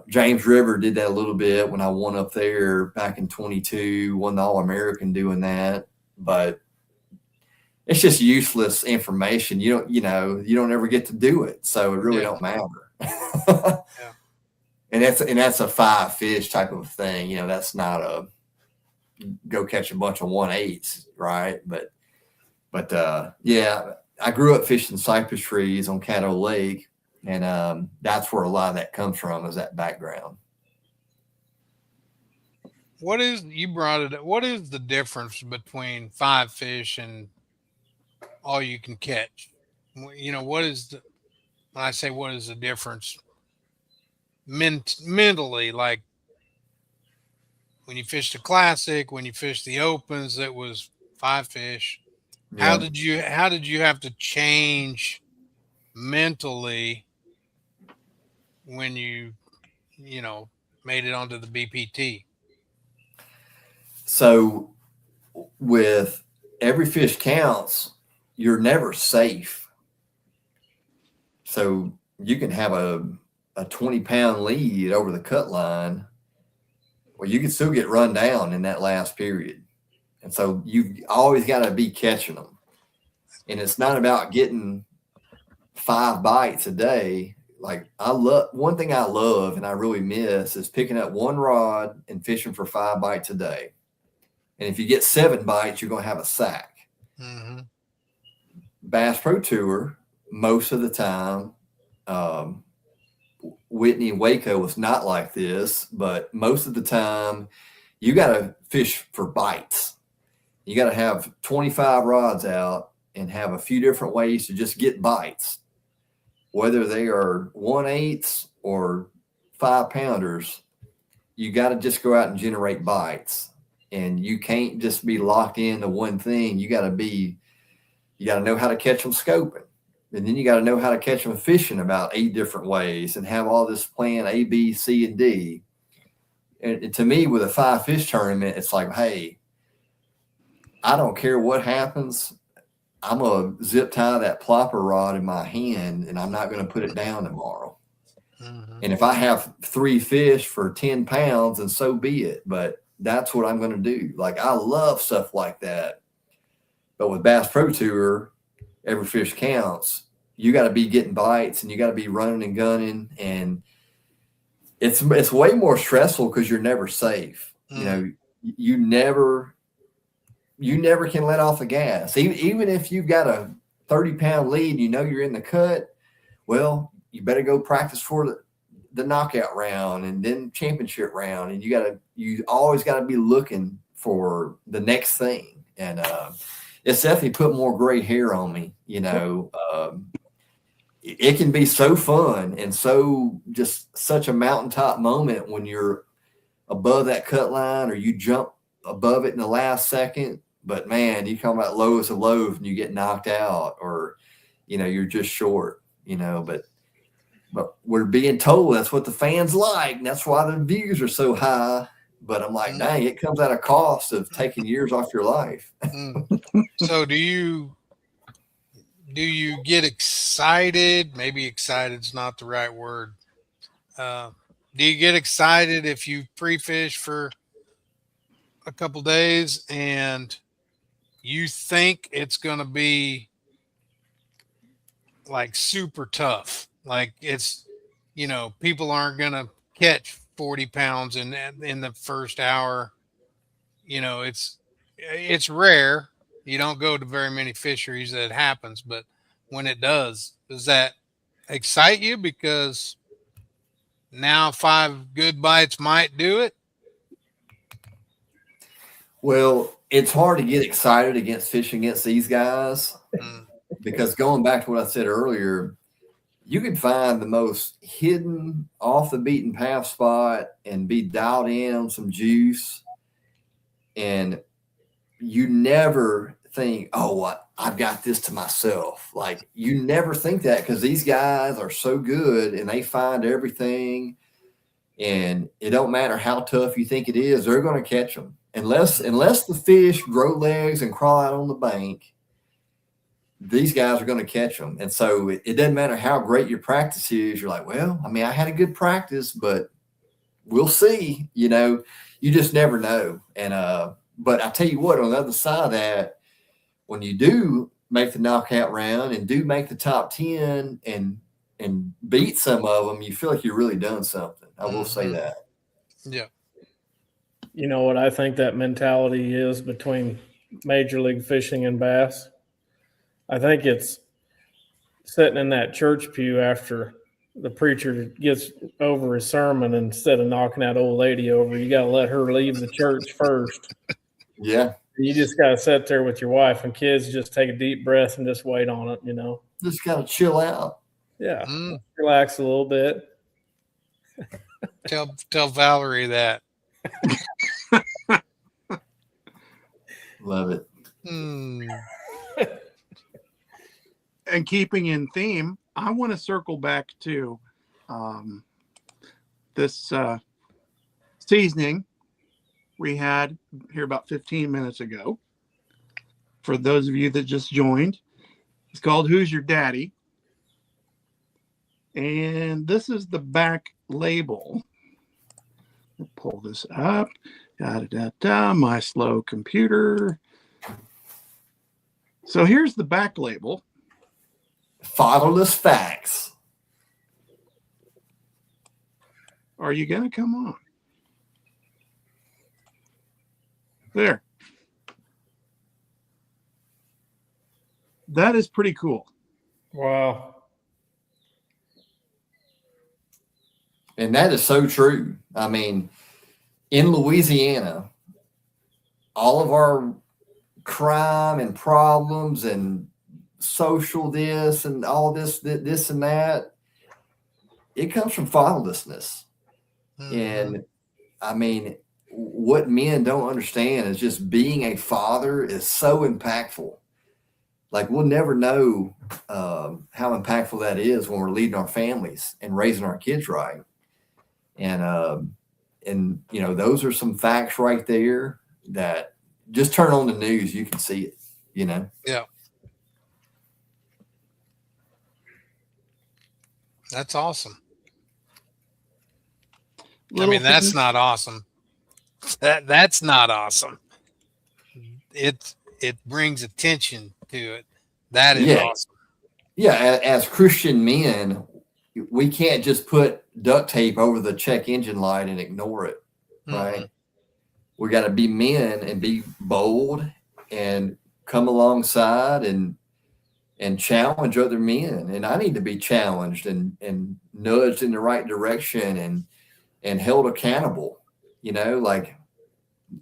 James River did that a little bit when I won up there back in 22, won the All-American doing that. But it's just useless information. You don't ever get to do it. So it really don't matter. Yeah. And that's a 5 fish type of thing. You know, that's not a go catch a bunch of 1/8s, right? But yeah, I grew up fishing cypress trees on Caddo Lake, and that's where a lot of that comes from, is that background. What is the difference between 5 fish and all you can catch? You know, when I say what is the difference mentally, like when you fish the classic, when you fish the opens, it was 5 fish. Yeah. How did you have to change mentally when you made it onto the BPT? So with every fish counts, you're never safe. So you can have a 20-pound lead over the cut line, well, you can still get run down in that last period. And so you've always got to be catching them. And it's not about getting 5 bites a day. Like one thing I love and I really miss is picking up one rod and fishing for 5 bites a day. And if you get 7 bites, you're going to have a sack. Mm-hmm. Bass Pro Tour, most of the time, Whitney and Waco was not like this, but most of the time you got to fish for bites. You got to have 25 rods out and have a few different ways to just get bites, whether they are 1/8 or 5-pounders. You got to just go out and generate bites, and you can't just be locked into one thing. You got to know how to catch them scoping. And then you got to know how to catch them fishing about 8 different ways and have all this plan A, B, C, and D. And to me, with a 5 fish tournament, it's like, hey, I don't care what happens. I'm going to zip tie that plopper rod in my hand, and I'm not going to put it down tomorrow. Mm-hmm. And if I have 3 fish for 10 pounds, then so be it. But that's what I'm going to do. Like, I love stuff like that. But with Bass Pro Tour, every fish counts. You got to be getting bites and you got to be running and gunning, and it's way more stressful because you're never safe. You know, you never can let off the gas. Even if you've got a 30-pound lead, you know you're in the cut. Well, you better go practice for the knockout round and then championship round, and you always got to be looking for the next thing. And it's definitely put more gray hair on me. You know, it can be so fun and so just such a mountaintop moment when you're above that cut line or you jump above it in the last second. But man, you come out lowest of lows and you get knocked out, or, you know, you're just short, you know, but we're being told that's what the fans like. And that's why the views are so high. But I'm like, dang, it comes at a cost of taking years off your life. So do you get excited? Maybe excited's not the right word. Do you get excited if you pre-fish for a couple days and you think it's going to be like super tough? Like it's, you know, people aren't going to catch 40 pounds in the first hour. You know, it's rare. You don't go to very many fisheries that it happens, but when it does that excite you? Because now 5 good bites might do it. Well, it's hard to get excited against fishing against these guys because going back to what I said earlier, you can find the most hidden, off the beaten path spot and be dialed in on some juice, and you never think, oh, what, I've got this to myself. Like, you never think that because these guys are so good and they find everything, and it don't matter how tough you think it is, they're going to catch them. Unless the fish grow legs and crawl out on the bank, these guys are going to catch them. And so it doesn't matter how great your practice is. You're like, well, I mean, I had a good practice, but we'll see. You know, you just never know. And but I tell you what, on the other side of that, when you do make the knockout round and do make the top 10 and beat some of them, you feel like you've really done something. I will say that. Yeah. You know what I think that mentality is between Major League Fishing and bass? I think it's sitting in that church pew after the preacher gets over his sermon, and instead of knocking that old lady over, you got to let her leave the church first. Yeah. You just got to sit there with your wife and kids, just take a deep breath and just wait on it, you know? Just got to chill out. Yeah. Relax a little bit. Tell Valerie that. Love it. And keeping in theme, I want to circle back to this seasoning we had here about 15 minutes ago. For those of you that just joined, it's called Who's Your Daddy? And this is the back label. I'll pull this up. My slow computer. So here's the back label. Fatherless facts. Are you going to come on? There. That is pretty cool. Wow. And that is so true. I mean, in Louisiana, all of our crime and problems and social this and all this and that, it comes from fatherlessness. And I mean, what men don't understand is just being a father is so impactful. Like, we'll never know how impactful that is when we're leading our families and raising our kids right. And you know, those are some facts right there that just turn on the news, you can see it, you know? Yeah. That's awesome. I mean, that's not awesome. That's not awesome. It's it brings attention to it. That is Yeah. awesome. Yeah, as Christian men, we can't just put duct tape over the check engine light and ignore it, right? We got to be men and be bold and come alongside and challenge other men. And I need to be challenged and nudged in the right direction and held accountable. You know, like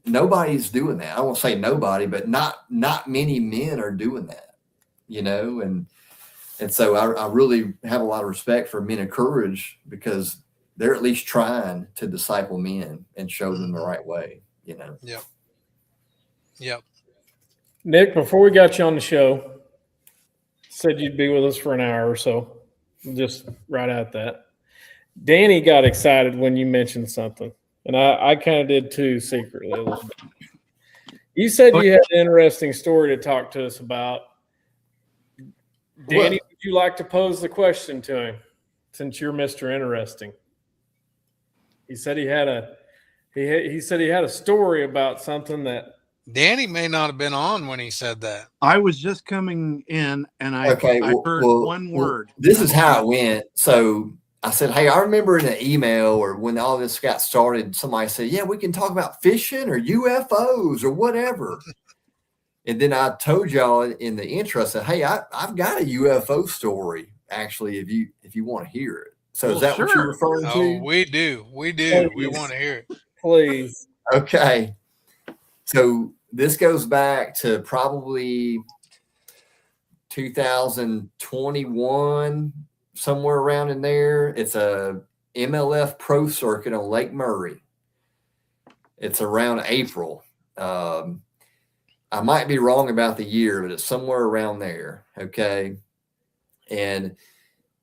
nobody's doing that. I won't say nobody, but not many men are doing that, you know, and so I really have a lot of respect for Men of Courage because they're at least trying to disciple men and show them the right way, you know? Yep. Nick, before we got you on the show, said you'd be with us for an hour or so. Just right at that. Danny got excited when you mentioned something, and I kind of did too secretly a little bit. You said you had an interesting story to talk to us about. Danny, would you like to pose the question to him since you're Mr. Interesting? He said he had a story about something that Danny may not have been on when he said that. I was just coming in and I heard one word. This is how it went. So I said, hey, I remember in an email or when all this got started, somebody said, yeah, we can talk about fishing or UFOs or whatever. And then I told y'all in the intro, I said, hey, I've got a UFO story, actually, if you want to hear it. So is that what you're referring to? Oh, we do. Please. We want to hear it. Please. Okay. So this goes back to probably 2021, somewhere around in there. It's a MLF Pro Circuit on Lake Murray. It's around April. I might be wrong about the year, but it's somewhere around there. Okay. And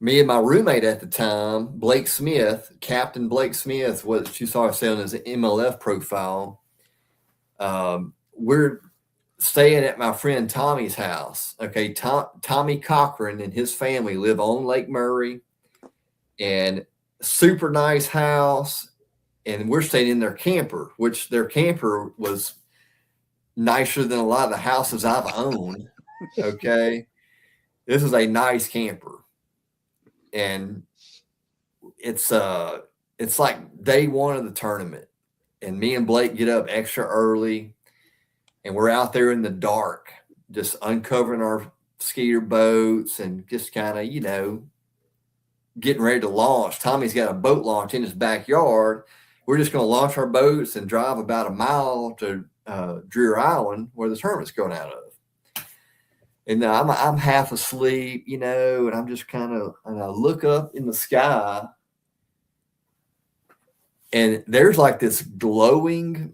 me and my roommate at the time, Blake Smith, Captain Blake Smith, what you saw selling his MLF profile. We're staying at my friend Tommy's house. Okay. Tommy Cochran and his family live on Lake Murray, and super nice house. And we're staying in their camper, which their camper was nicer than a lot of the houses I've owned. Okay. This is a nice camper. And it's like day one of the tournament. And me and Blake get up extra early and we're out there in the dark, just uncovering our skeeter boats and just kind of, you know, getting ready to launch. Tommy's got a boat launch in his backyard. We're just going to launch our boats and drive about a mile to Dreer Island, where the tournament's going out of. And I'm half asleep, you know, and I'm just and I look up in the sky, and there's like this glowing,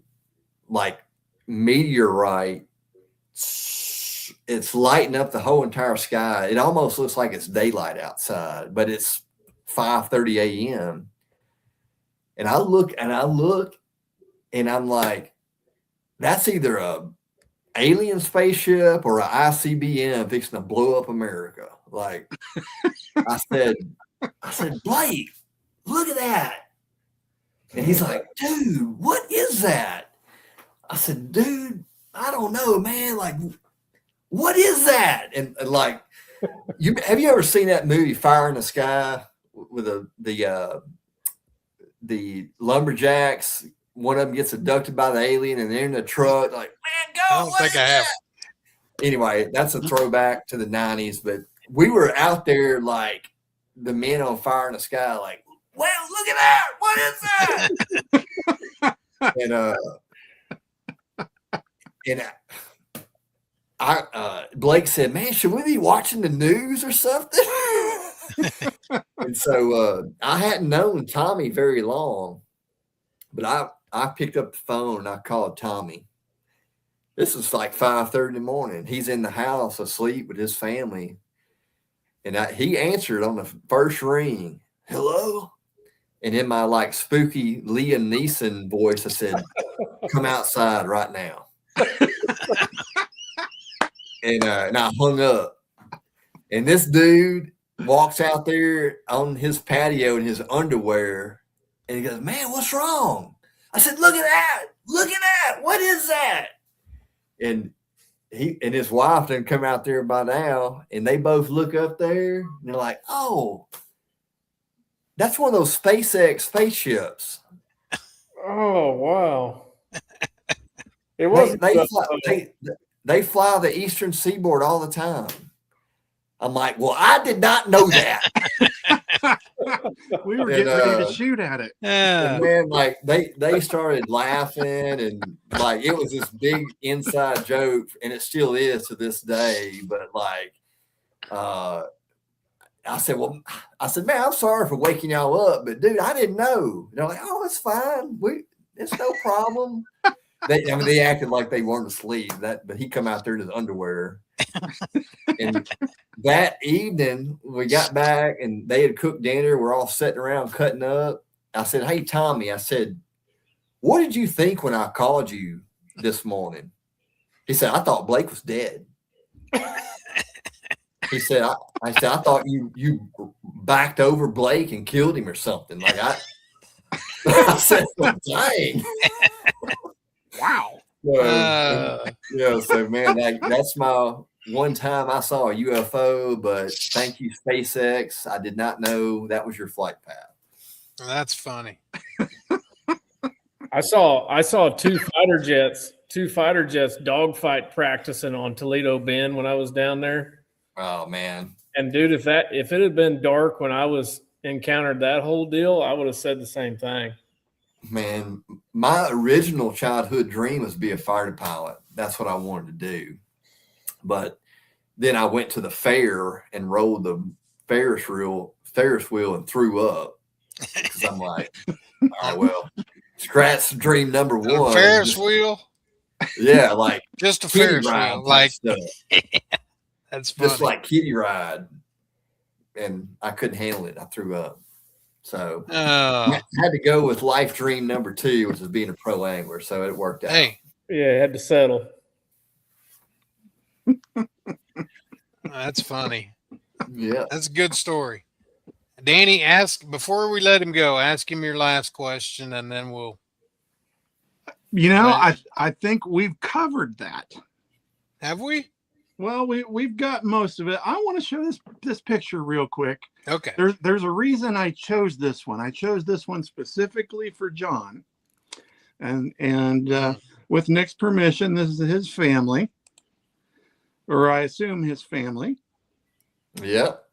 like meteorite. It's lighting up the whole entire sky. It almost looks like it's daylight outside, but it's 5:30 a.m. And I look, and I'm like, that's either a alien spaceship or an ICBM fixing to blow up America. Like I said, Blake, look at that. And he's like, dude, what is that? I said, dude, I don't know, man. Like, what is that? And like, have you ever seen that movie Fire in the Sky with the lumberjacks? One of them gets abducted by the alien and they're in the truck. Like, man, go. I don't think I have. Anyway, that's a throwback to the 90s. But we were out there like the men on Fire in the Sky, like, well, look at that. What is that? and Blake said, man, should we be watching the news or something? And so I hadn't known Tommy very long, but I picked up the phone and I called Tommy. This is like 5:30 in the morning. He's in the house asleep with his family. And he answered on the first ring, hello? And in my like spooky Liam Neeson voice, I said, come outside right now. And I hung up. And this dude walks out there on his patio in his underwear. And he goes, man, what's wrong? I said, look at that. Look at that. What is that? And he and his wife didn't come out there by now, and they both look up there and they're like, "Oh, that's one of those SpaceX spaceships." Oh wow! It They wasn't. they fly the eastern seaboard all the time. I'm like, well, I did not know that. We were And, getting ready to shoot at it. Yeah. And man, like they started laughing, and like it was this big inside joke, and it still is to this day. But like, I said, man, I'm sorry for waking y'all up, but dude, I didn't know. And they're like, oh, it's fine. It's no problem. They acted like they weren't asleep. But he come out there in his underwear. And that evening we got back and they had cooked dinner. We're all sitting around cutting up. I said, hey, Tommy, I said, what did you think when I called you this morning? He said, I thought Blake was dead. He said, I thought you backed over Blake and killed him or something. Like I said, well, dang. Wow. So man, that's my one time I saw a UFO, but thank you, SpaceX. I did not know that was your flight path. That's funny. I saw two fighter jets dogfight practicing on Toledo Bend when I was down there. Oh man. And dude, if it had been dark when I was encountered that whole deal, I would have said the same thing. Man, my original childhood dream was to be a fighter pilot. That's what I wanted to do. But then I went to the fair and rolled the Ferris wheel and threw up. Because I'm like, all right, well, scratch dream number one. A Ferris wheel? Yeah, like just a Ferris wheel. Like stuff. That's funny. Just like kiddie ride. And I couldn't handle it. I threw up. So I had to go with life dream number 2, which is being a pro angler. So it worked out. Hey. Yeah, had to settle. That's funny. Yeah. That's a good story. Danny, before we let him go, ask him your last question and then we'll. I think we've covered that. Have we? Well, we've got most of it. I want to show this picture real quick. Okay. There's a reason I chose this one. I chose this one specifically for John. And with Nick's permission, this is his family. Or I assume his family. Yep.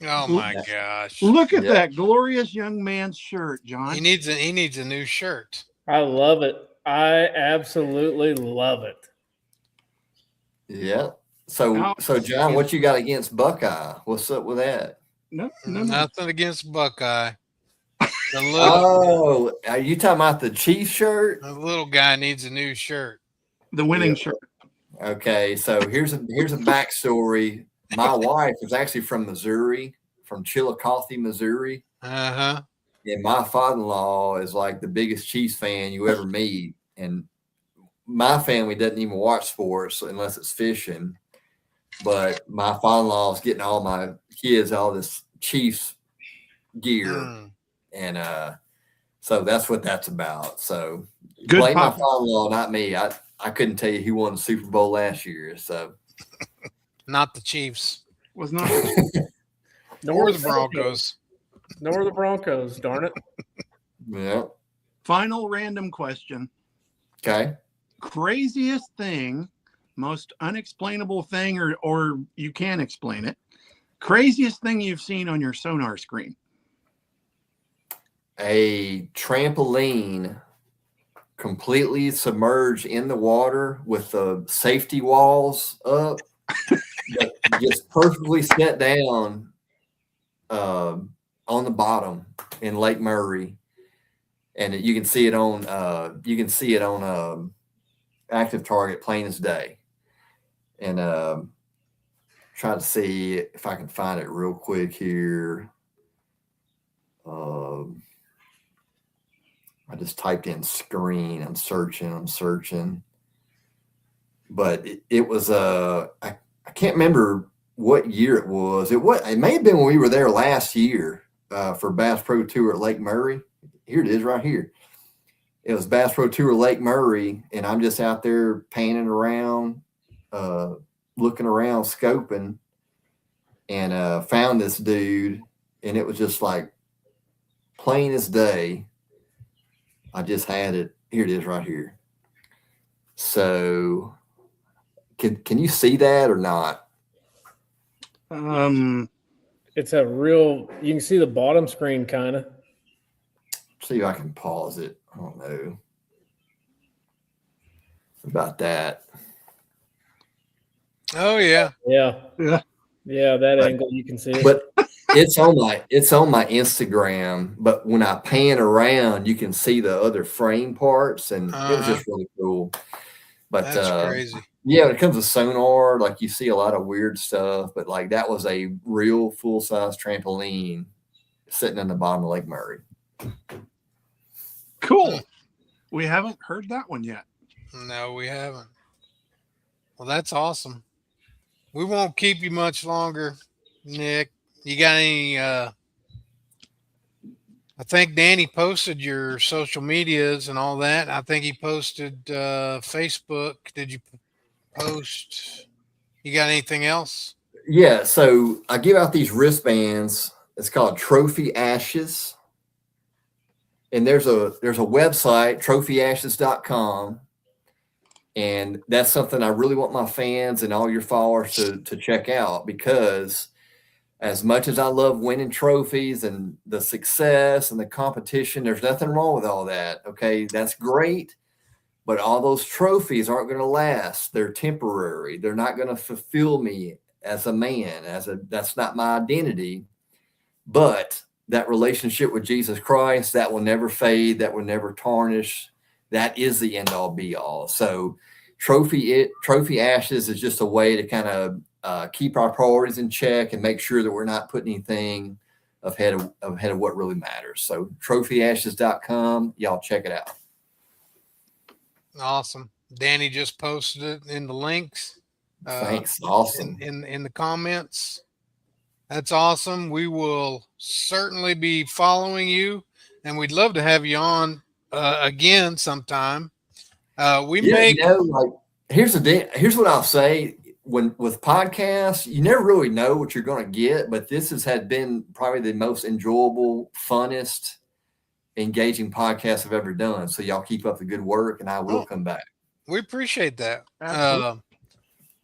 Oh my gosh. Look at that glorious young man's shirt, John. He needs a new shirt. I love it. I absolutely love it. Yeah. So John, what you got against Buckeye? What's up with that? No. Nothing against Buckeye. Are you talking about the Chiefs shirt? The little guy needs a new shirt. The winning shirt. Okay, so here's a backstory. My wife is actually from Missouri, from Chillicothe, Missouri. Uh-huh. And my father-in-law is like the biggest Chiefs fan you ever meet. And my family doesn't even watch sports unless it's fishing. But my father-in-law is getting all my kids all this Chiefs gear. And so that's what that's about. So blame my father-in-law, not me. I couldn't tell you who won the Super Bowl last year. So not the Chiefs. Was not nor the Broncos. Nor the Broncos, darn it. Yeah. Final random question. Okay. Craziest thing, most unexplainable thing, or you can explain it. Craziest thing you've seen on your sonar screen. A trampoline completely submerged in the water with the safety walls up, but just perfectly set down on the bottom in Lake Murray, and you can see it on active target plain as day. And try to see if I can find it real quick here. I just typed in screen. I'm searching. But it was I can't remember what year it was. It may have been when we were there last year for Bass Pro Tour at Lake Murray. Here it is right here. It was Bass Pro Tour Lake Murray, and I'm just out there panning around, looking around, scoping, and found this dude, and it was just like plain as day. I just had it. Here it is right here. So can you see that or not? It's a real, you can see the bottom screen kind of. See if I can pause it. I don't know about that. Oh yeah. Yeah. Yeah. Yeah, that But- angle you can see it. But it's on my Instagram. But when I pan around, you can see the other frame parts, and it was just really cool. But That's crazy. yeah, when it comes to sonar, like you see a lot of weird stuff, but like that was a real full-size trampoline sitting in the bottom of Lake Murray. Cool. We haven't heard that one yet. No, we haven't. Well, that's awesome. We won't keep you much longer, Nick. You got any I think Danny posted your social medias and all that. I think he posted Facebook. Did you post? You got anything else? Yeah, so I give out these wristbands. It's called Trophy Ashes. And there's a website, trophyashes.com. And that's something I really want my fans and all your followers to check out, because as much as I love winning trophies and the success and the competition, there's nothing wrong with all that. Okay, that's great. But all those trophies aren't going to last. They're temporary. They're not going to fulfill me as a man, that's not my identity. But that relationship with Jesus Christ, that will never fade, that will never tarnish. That is the end all be all. So trophy ashes is just a way to kind of keep our priorities in check and make sure that we're not putting anything ahead of what really matters. So trophyashes.com, y'all check it out. Awesome. Danny just posted it in the links. Thanks. Awesome. In the comments. That's awesome. We will certainly be following you, and we'd love to have you on again sometime. Here's what I'll say. With podcasts, you never really know what you're going to get, but this had been probably the most enjoyable, funnest, engaging podcast I've ever done. So y'all keep up the good work, and I will come back. We appreciate that. Absolutely.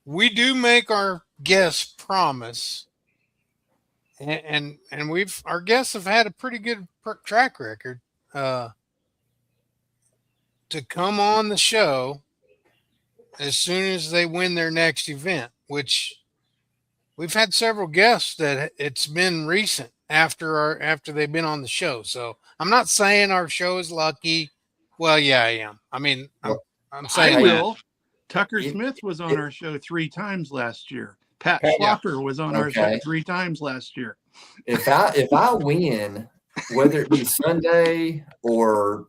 We do make our guests promise, and our guests have had a pretty good track record to come on the show as soon as they win their next event, which we've had several guests that it's been recent after they've been on the show. So I'm not saying our show is lucky. Well, yeah, I am. I mean, I'm saying I that. will. Tucker Smith was on our show 3 times last year. Pat Schlopper was on our show 3 times last year. If I win, whether it be Sunday or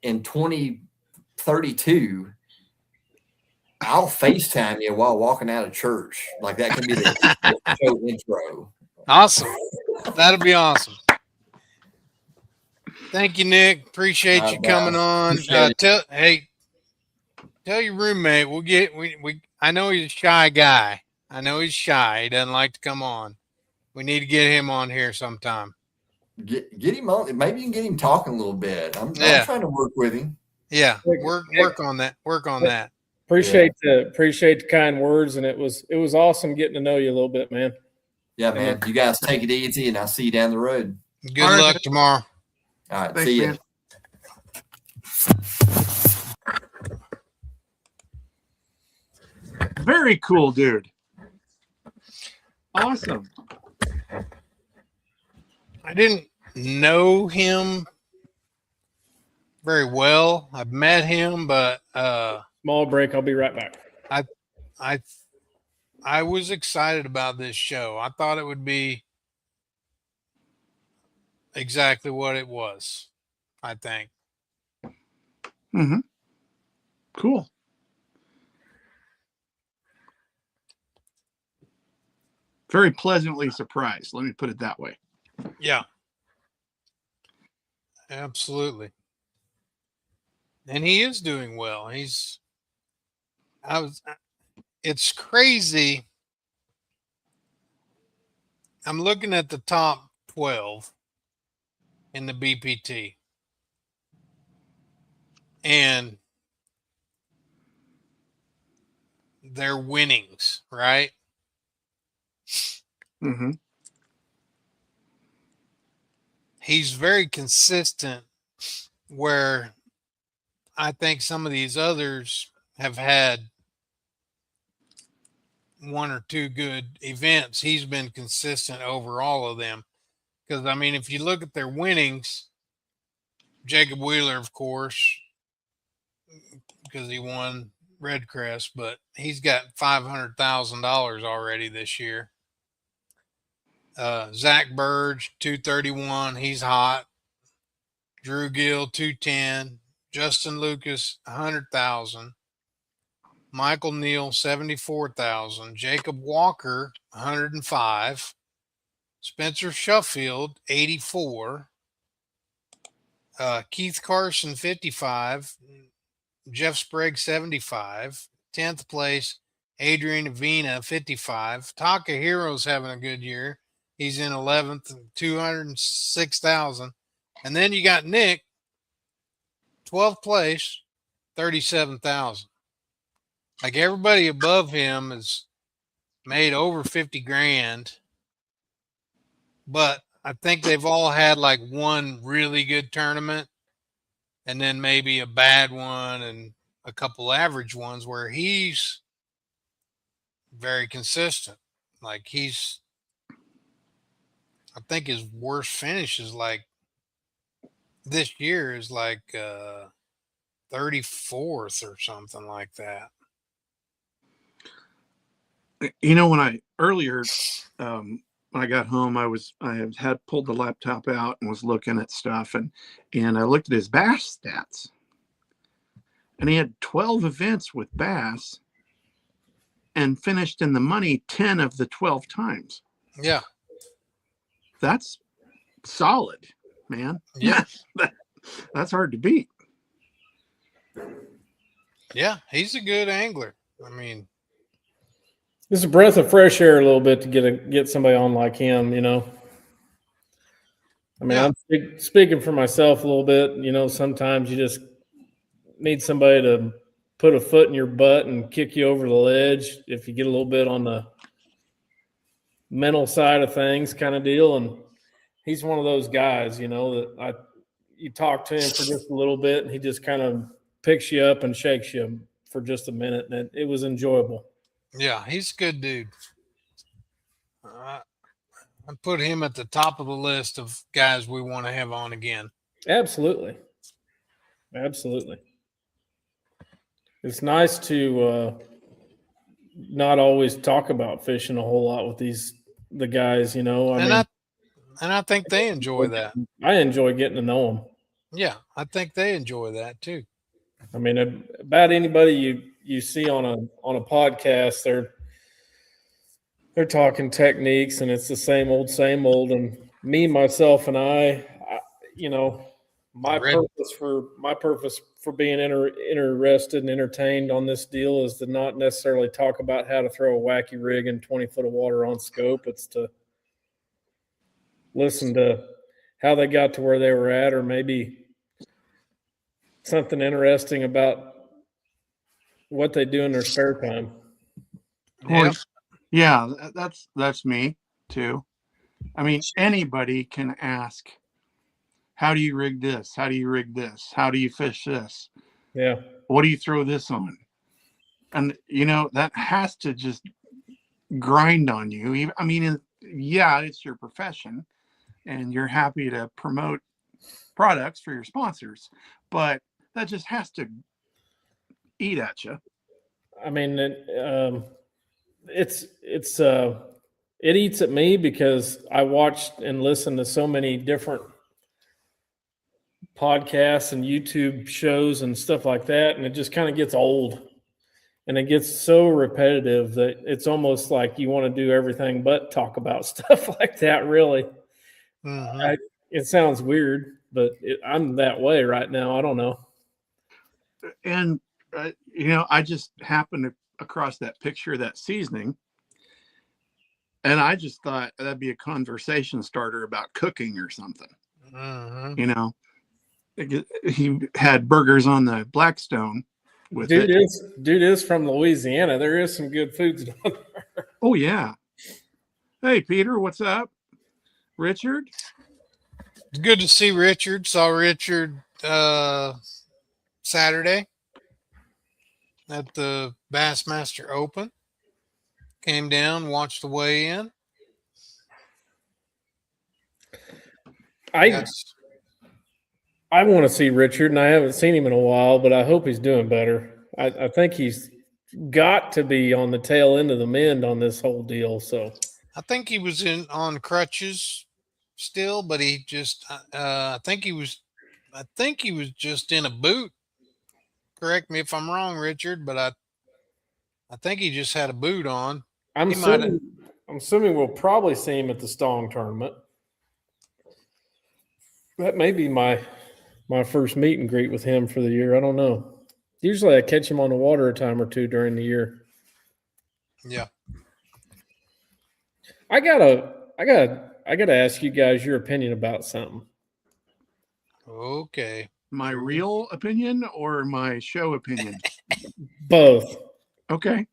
in 2032, I'll FaceTime you while walking out of church. Like that can be the show intro. Awesome. That'll be awesome. Thank you, Nick. Appreciate you coming on. Tell your roommate I know he's a shy guy. I know he's shy. He doesn't like to come on. We need to get him on here sometime. Get him on. Maybe you can get him talking a little bit. I'm trying to work with him. Yeah, work on that. Work on that. Appreciate the kind words, and it was awesome getting to know you a little bit, man. Yeah, man. You guys take it easy, and I'll see you down the road. Good luck tomorrow. All right, Thanks, see you. man. Very cool, dude. Awesome. I didn't know him very well. I've met him, but Small break. I'll be right back. I was excited about this show. I thought it would be exactly what it was, I think. Mm-hmm. Cool. Very pleasantly surprised. Let me put it that way. Yeah. Absolutely. And he is doing well. it's crazy. I'm looking at the top 12 in the BPT, and their winnings, right? Mm-hmm. He's very consistent, where I think some of these others have had one or two good events. He's been consistent over all of them. Because, I mean, if you look at their winnings, Jacob Wheeler, of course, because he won Red Crest, but he's got $500,000 already this year. Zach Burge, 231, he's hot. Drew Gill, 210. Justin Lucas, 100,000. Michael Neal, 74,000. Jacob Walker, 105. Spencer Sheffield, 84. Keith Carson, 55. Jeff Sprague, 75. 10th place, Adrian Avina, 55. Takahiro's having a good year. He's in 11th, 206,000. And then you got Nick, 12th place, 37,000. Like, everybody above him has made over 50 grand. But I think they've all had like one really good tournament and then maybe a bad one and a couple average ones, where he's very consistent. Like, I think his worst finish is like this year is like 34th or something like that. You know, when I earlier, when I got home, I had pulled the laptop out and was looking at stuff, and I looked at his bass stats, and he had 12 events with bass and finished in the money 10 of the 12 times. Yeah. That's solid, man. Yeah. That's hard to beat. Yeah, he's a good angler. I mean, It's a breath of fresh air a little bit to get somebody on like him, you know. I mean, Yeah. I'm speaking for myself a little bit. You know, sometimes you just need somebody to put a foot in your butt and kick you over the ledge if you get a little bit on the mental side of things, kind of deal. And he's one of those guys, you know, that you talk to him for just a little bit, and he just kind of picks you up and shakes you for just a minute, and it was enjoyable. yeah, he's a good dude. I put him at the top of the list of guys we want to have on again. Absolutely. Absolutely. It's nice to not always talk about fishing a whole lot with the guys, you know. And I think they enjoy that. I enjoy getting to know them. Yeah, I think they enjoy that too. I mean, about anybody you see on a podcast, they're talking techniques, and it's the same old. And me, myself, and I, you know, my purpose for being interested and entertained on this deal is to not necessarily talk about how to throw a wacky rig in 20 foot of water on scope. It's to listen to how they got to where they were at, or maybe something interesting about what they do in their spare time. Well, yeah, that's me too. I mean, anybody can ask, how do you rig this? How do you rig this? How do you fish this? Yeah. What do you throw this on? And, you know, that has to just grind on you. I mean, yeah, it's your profession and you're happy to promote products for your sponsors, but that just has to eat at you. I mean, it eats at me because I watched and listened to so many different podcasts and YouTube shows and stuff like that, and it just kind of gets old, and it gets so repetitive that it's almost like you want to do everything but talk about stuff like that. Really, it sounds weird, but I'm that way right now. I don't know. And you know, I just happen to across that picture of that seasoning. And I just thought that'd be a conversation starter about cooking or something. Mhm. You know, he had burgers on the Blackstone with it. Dude is from Louisiana. There is some good foods down there. Oh, yeah. Hey, Peter, what's up? Richard? It's good to see Richard. Saw Richard Saturday at the Bassmaster Open. Came down, watched the weigh-in. I Yes. want to see Richard, and I haven't seen him in a while, but I hope he's doing better. I think he's got to be on the tail end of the mend on this whole deal. So I think he was on crutches still, but he just I think he was just in a boot. Correct me if I'm wrong, Richard, but I think he just had a boot on. I'm He might have. assuming we'll probably see him at the Stong tournament. That may be my first meet and greet with him for the year. I don't know. Usually I catch him on the water a time or two during the year. Yeah. I gotta ask you guys your opinion about something. Okay. My real opinion or my show opinion? Both. Okay.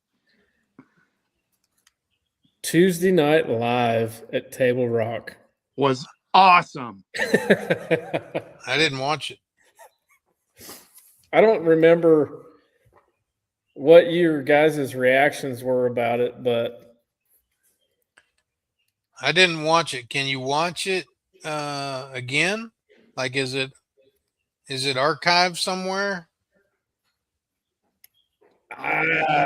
Tuesday Night Live at Table Rock Was awesome. I didn't watch it. I don't remember what your guys' reactions were about it, but I didn't watch it. Can you watch it again? Like, is it archived somewhere? uh,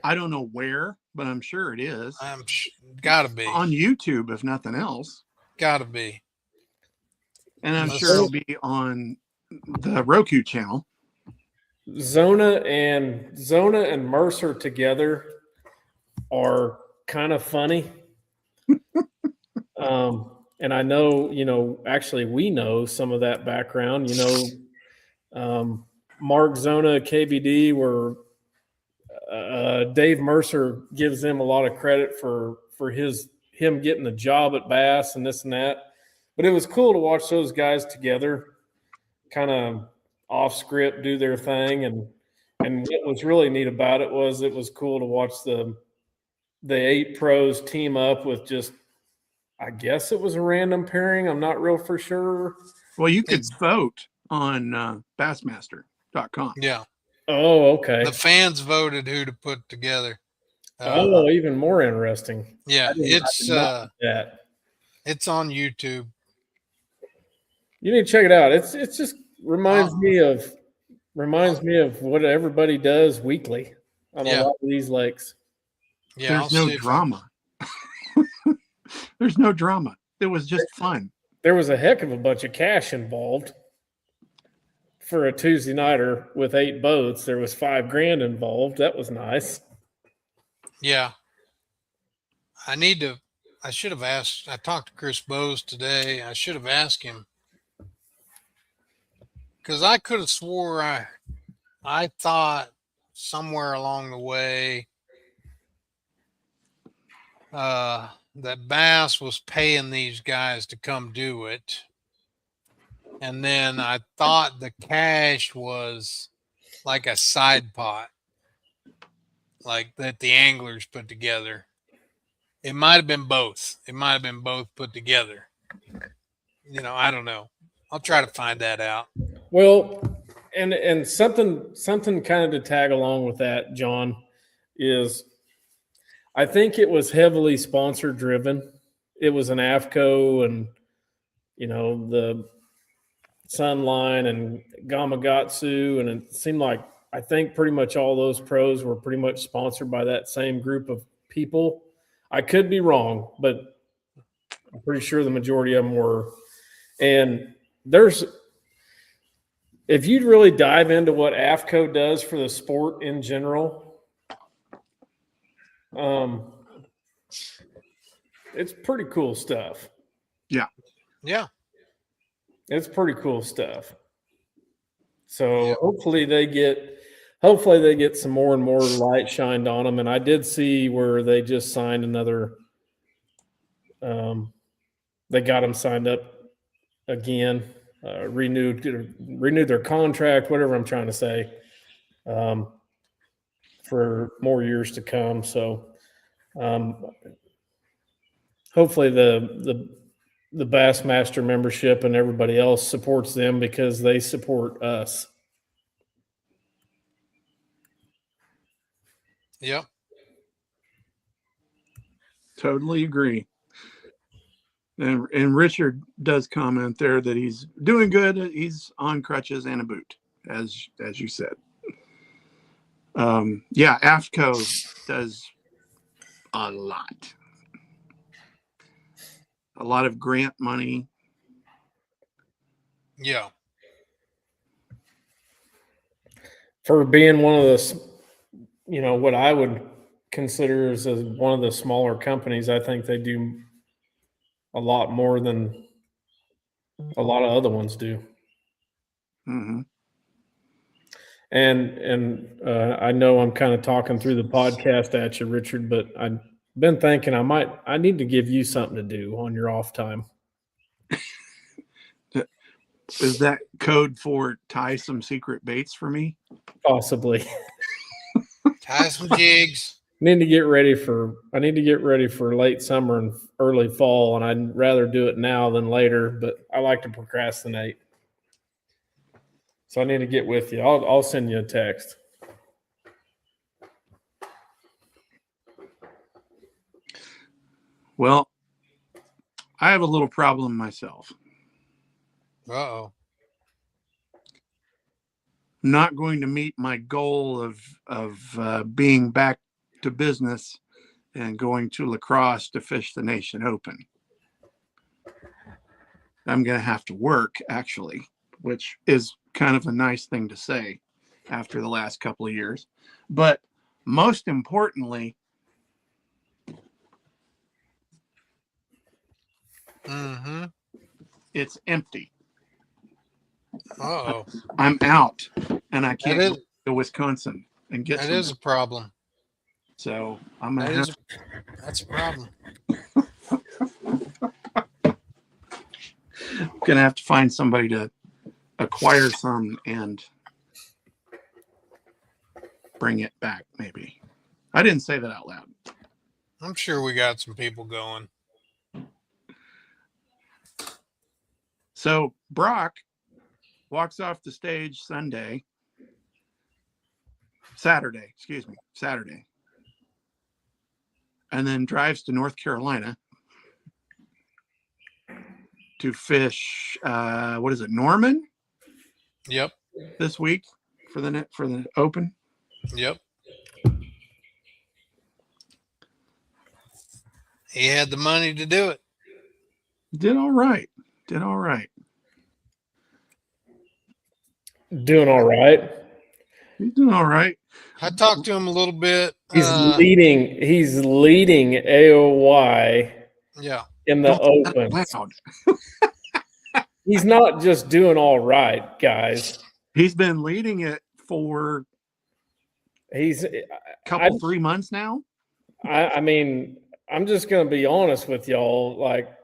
I don't know where, but I'm sure it is. Gotta be. On YouTube, if nothing else. Gotta be. And I'm Let's sure it'll be on the Roku channel. Zona and Mercer together are kind of funny. And I know, actually we know some of that background. Mark Zona, KBD, where Dave Mercer gives them a lot of credit for him getting the job at Bass and this and that. But it was cool to watch those guys together, kind of off script, do their thing. And what was really neat about it was cool to watch the 8 pros team up with just, I guess it was a random pairing. I'm not real for sure. Well, you could vote on Bassmaster.com. Yeah. Oh, okay. The fans voted who to put together. Even more interesting. Yeah, I did not know that. It's on YouTube. You need to check it out. It's just reminds me of what everybody does weekly on a lot of these lakes. Yeah, There's no drama. There's no drama. It was just fun. There was a heck of a bunch of cash involved for a Tuesday nighter with 8 boats. There was $5,000 involved. That was nice. Yeah. I should have asked. I talked to Chris Bowes today. I should have asked him, because I could have swore I thought somewhere along the way that Bass was paying these guys to come do it. And then I thought the cash was like a side pot, like that the anglers put together. It might have been both. It might have been both put together. I don't know. I'll try to find that out. Well, and something kind of to tag along with that, John, is I think it was heavily sponsor driven. It was an AFCO and the Sunline and Gamakatsu, and it seemed like I think pretty much all those pros were pretty much sponsored by that same group of people. I could be wrong, but I'm pretty sure the majority of them were. And if you really dive into what AFCO does for the sport in general, it's pretty cool stuff. Yeah. Yeah. It's pretty cool stuff. So hopefully they get hopefully they get some more and more light shined on them. And I did see where they just signed another. They got them signed up again, renewed their contract, whatever I'm trying to say, for more years to come. So hopefully the Bassmaster membership and everybody else supports them because they support us. Yep. Totally agree. And Richard does comment there that he's doing good. He's on crutches and a boot, as you said. Yeah, AFCO does a lot of grant money. Yeah. For being one of the, what I would consider as one of the smaller companies, I think they do a lot more than a lot of other ones do. Mm-hmm. And I know I'm kind of talking through the podcast at you, Richard, but I've been thinking I need to give you something to do on your off time. Is that code for tie some secret baits for me? Possibly. Tie some jigs. I need to get ready for late summer and early fall, and I'd rather do it now than later, but I like to procrastinate. So I need to get with you. I'll send you a text. Well, I have a little problem myself. Uh-oh. Not going to meet my goal of being back to business and going to La Crosse to fish the Nation Open. I'm going to have to work, actually, which is kind of a nice thing to say after the last couple of years. But most importantly, Mm-hmm. it's empty. Uh-oh. I'm out, and I can't That go to Wisconsin and get That is a problem. So I'm going to have That's a problem. going to have to find somebody to acquire some and bring it back, maybe. I didn't say that out loud. I'm sure we got some people going. So Brock walks off the stage Saturday, and then drives to North Carolina to fish, what is it, Norman? Yep. This week for the Open. Yep. He had the money to do it. Did all right. Doing all right. He's doing all right. I talked to him a little bit. He's leading AOY Yeah. in the Open. He's not just doing all right, guys. He's been leading it for a couple 3 months now. I mean, I'm just going to be honest with y'all. Like,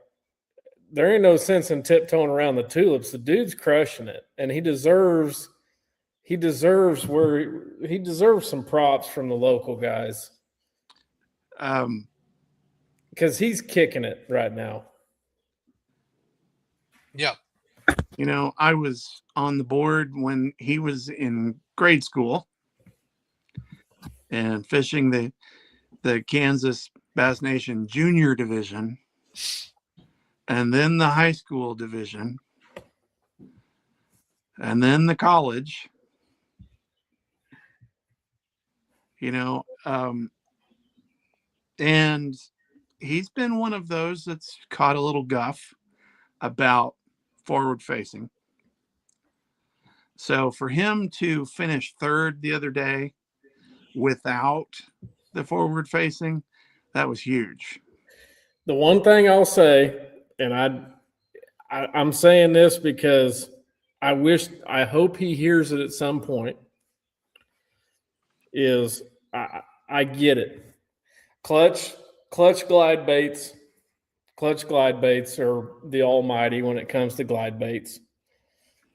there ain't no sense in tiptoeing around the tulips. The dude's crushing it, and he deserves some props from the local guys. Because he's kicking it right now. Yeah. You know, I was on the board when he was in grade school and fishing the Kansas Bass Nation Junior Division and then the high school division and then the college. You know, and he's been one of those that's caught a little guff about forward facing. So for him to finish third the other day without the forward facing, that was huge. The one thing I'll say, and I'm saying this because I hope he hears it at some point. is I get it. Clutch glide baits. Clutch glide baits are the almighty when it comes to glide baits.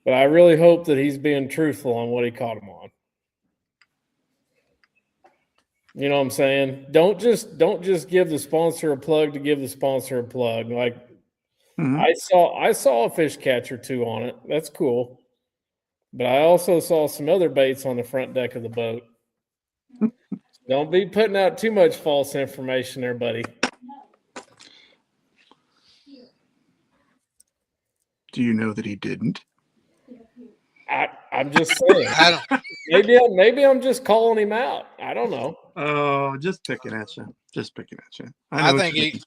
But I really hope that he's being truthful on what he caught him on. You know what I'm saying? Don't just give the sponsor a plug to give the sponsor a plug. Like I saw a fish catch or two on it. That's cool. But I also saw some other baits on the front deck of the boat. Don't be putting out too much false information there, buddy. Do you know that he didn't? I'm just saying. Maybe I'm just calling him out. I don't know. Oh, just picking at you. Just picking at you. I think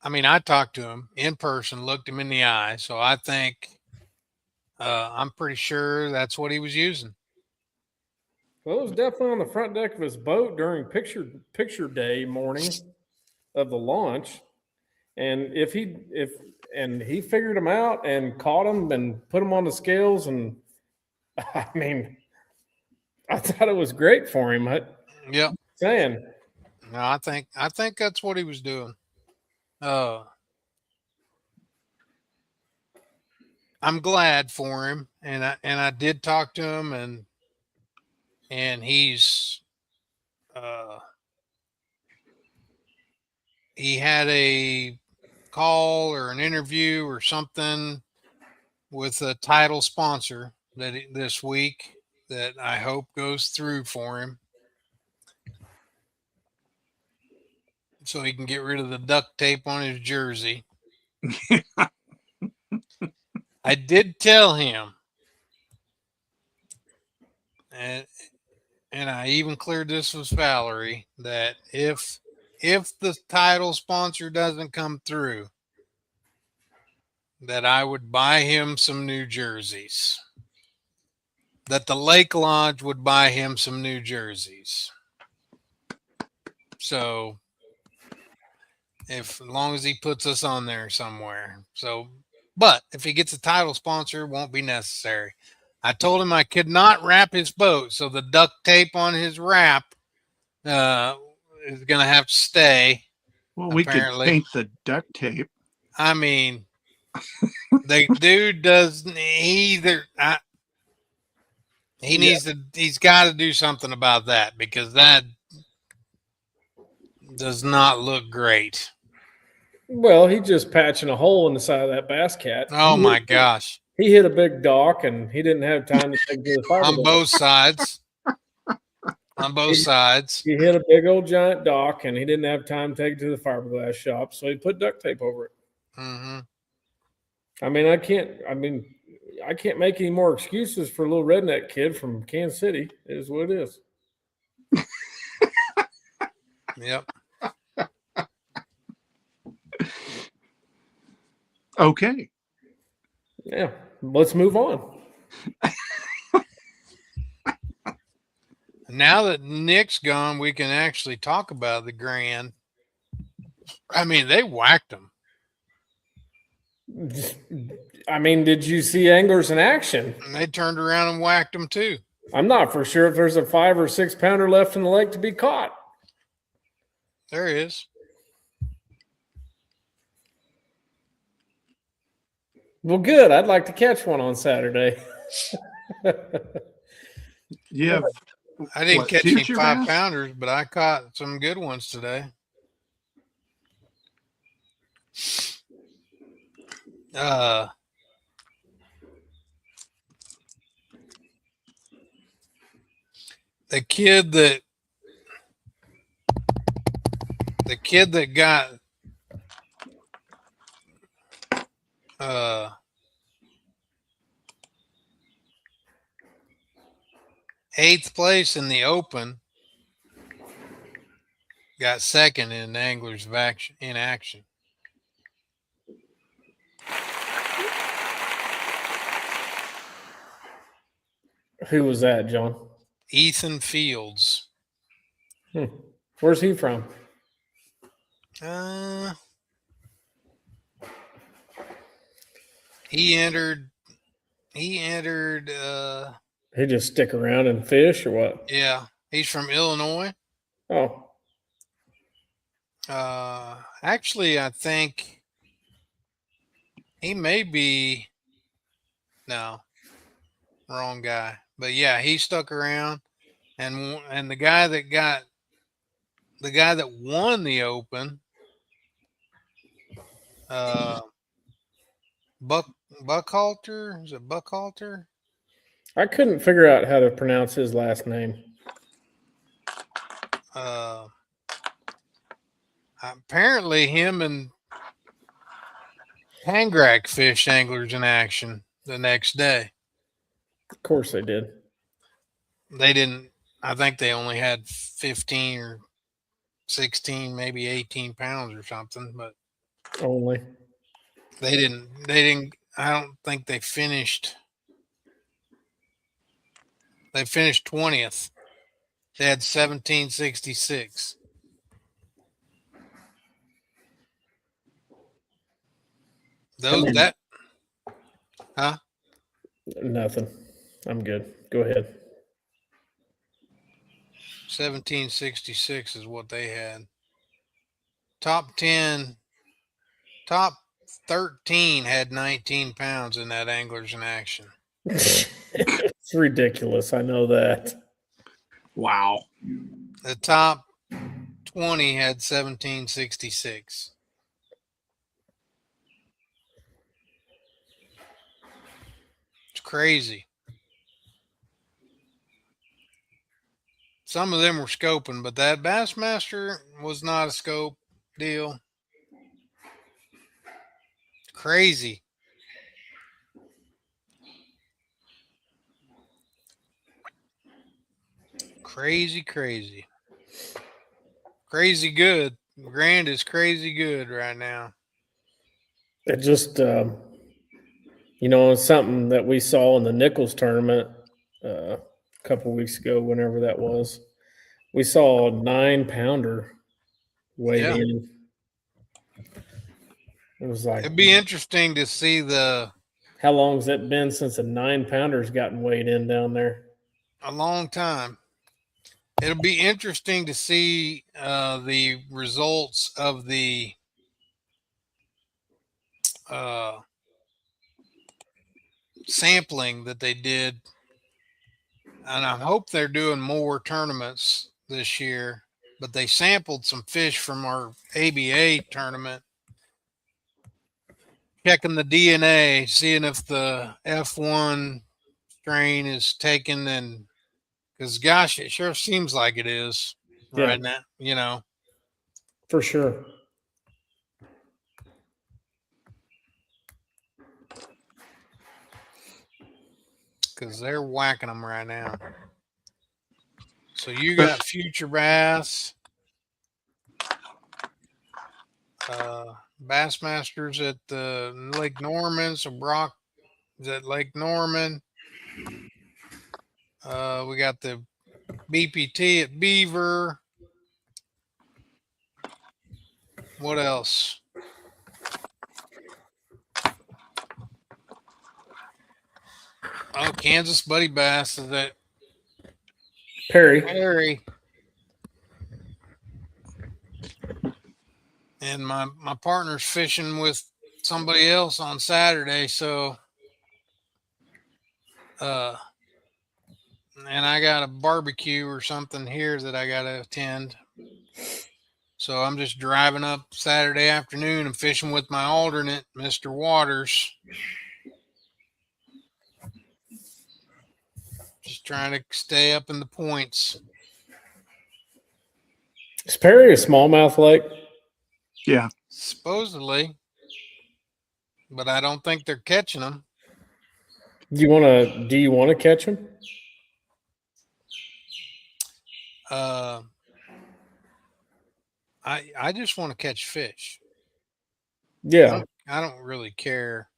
I mean, I talked to him in person, looked him in the eye. So I think I'm pretty sure that's what he was using. Well, it was definitely on the front deck of his boat during picture day morning of the launch. And if he figured him out and caught him and put him on the scales, and I mean, I thought it was great for him. Yep. Saying. No, I think that's what he was doing. I'm glad for him, and I did talk to him, and he's he had a call or an interview or something with a title sponsor this week that I hope goes through for him, so he can get rid of the duct tape on his jersey. I did tell him, and I even cleared this with Valerie, that if the title sponsor doesn't come through, that I would buy him some new jerseys. That the Lake Lodge would buy him some new jerseys. So, as long as he puts us on there somewhere. So, but if he gets a title sponsor, it won't be necessary. I told him I could not wrap his boat, so the duct tape on his wrap is going to have to stay. Well, we could paint the duct tape. I mean, the dude doesn't either. He's got to do something about that, because that does not look great. Well, he's just patching a hole in the side of that bass cat. Oh my gosh. He hit a big dock and he didn't have time to take to the fiberglass. On both sides. On both sides. He hit a big old giant dock and he didn't have time to take it to the fiberglass shop, so he put duct tape over it. Mm-hmm. I mean, I can't make any more excuses for a little redneck kid from Kansas City. It is what it is. Yep. Okay. Yeah. Let's move on. Now that Nick's gone, we can actually talk about the Grand. I mean, they whacked them. I mean, did you see anglers in action? And they turned around and whacked them too. I'm not for sure if there's a 5 or 6 pounder left in the lake to be caught. There is. Well, good. I'd like to catch one on Saturday. Yeah. I didn't catch any 5 pounders, but I caught some good ones today. The kid that got 8th place in the Open got 2nd in Anglers in Action. Who was that, John? Ethan Fields. Where's he from? He entered He just stick around and fish or what? Yeah, he's from Illinois. Oh, Actually, I think he may be. No, wrong guy. But yeah, he stuck around, and the guy that won the Open, uh, Buckhalter. Is it Buckhalter? I couldn't figure out how to pronounce his last name. Apparently, him and Hangrak fished Anglers in Action the next day. Of course they did. They didn't. I think they only had 15 or 16, maybe 18 pounds or something, but Only. they didn't. I don't think they finished. They finished 20th. They had 1766. Huh? Nothing. I'm good. Go ahead. 1766 is what they had. Top 10, top 13 had 19 pounds in that Anglers in Action. It's ridiculous. I know that. Wow. The top 20 had 1766. It's crazy. Some of them were scoping, but that Bassmaster was not a scope deal. Crazy. Crazy, crazy. Crazy good. Grand is crazy good right now. It just, it's something that we saw in the Nichols tournament a couple weeks ago, whenever that was. We saw a 9-pounder weighed Yeah. in. It was like, It'd be interesting to see how long has it been since a 9-pounder's gotten weighed in down there? a long time. It'll be interesting to see the results of the sampling that they did. And I hope they're doing more tournaments this year. But they sampled some fish from our ABA tournament, checking the DNA, seeing if the F1 strain is taken, and because gosh, it sure seems like it is right now, For sure. because they're whacking them right now. So you got Future Bass, Bassmasters at the Lake Norman. So Brock is at Lake Norman. We got the BPT at Beaver. What else? Oh, Kansas Buddy Bass is at Perry. And my partner's fishing with somebody else on Saturday, so and I got a barbecue or something here that I gotta attend. So I'm just driving up Saturday afternoon and fishing with my alternate, Mr. Waters. Just trying to stay up in the points. Is Perry a smallmouth lake? Yeah. Supposedly. But I don't think they're catching them. Do you want to catch them? I just want to catch fish. Yeah. I don't really care.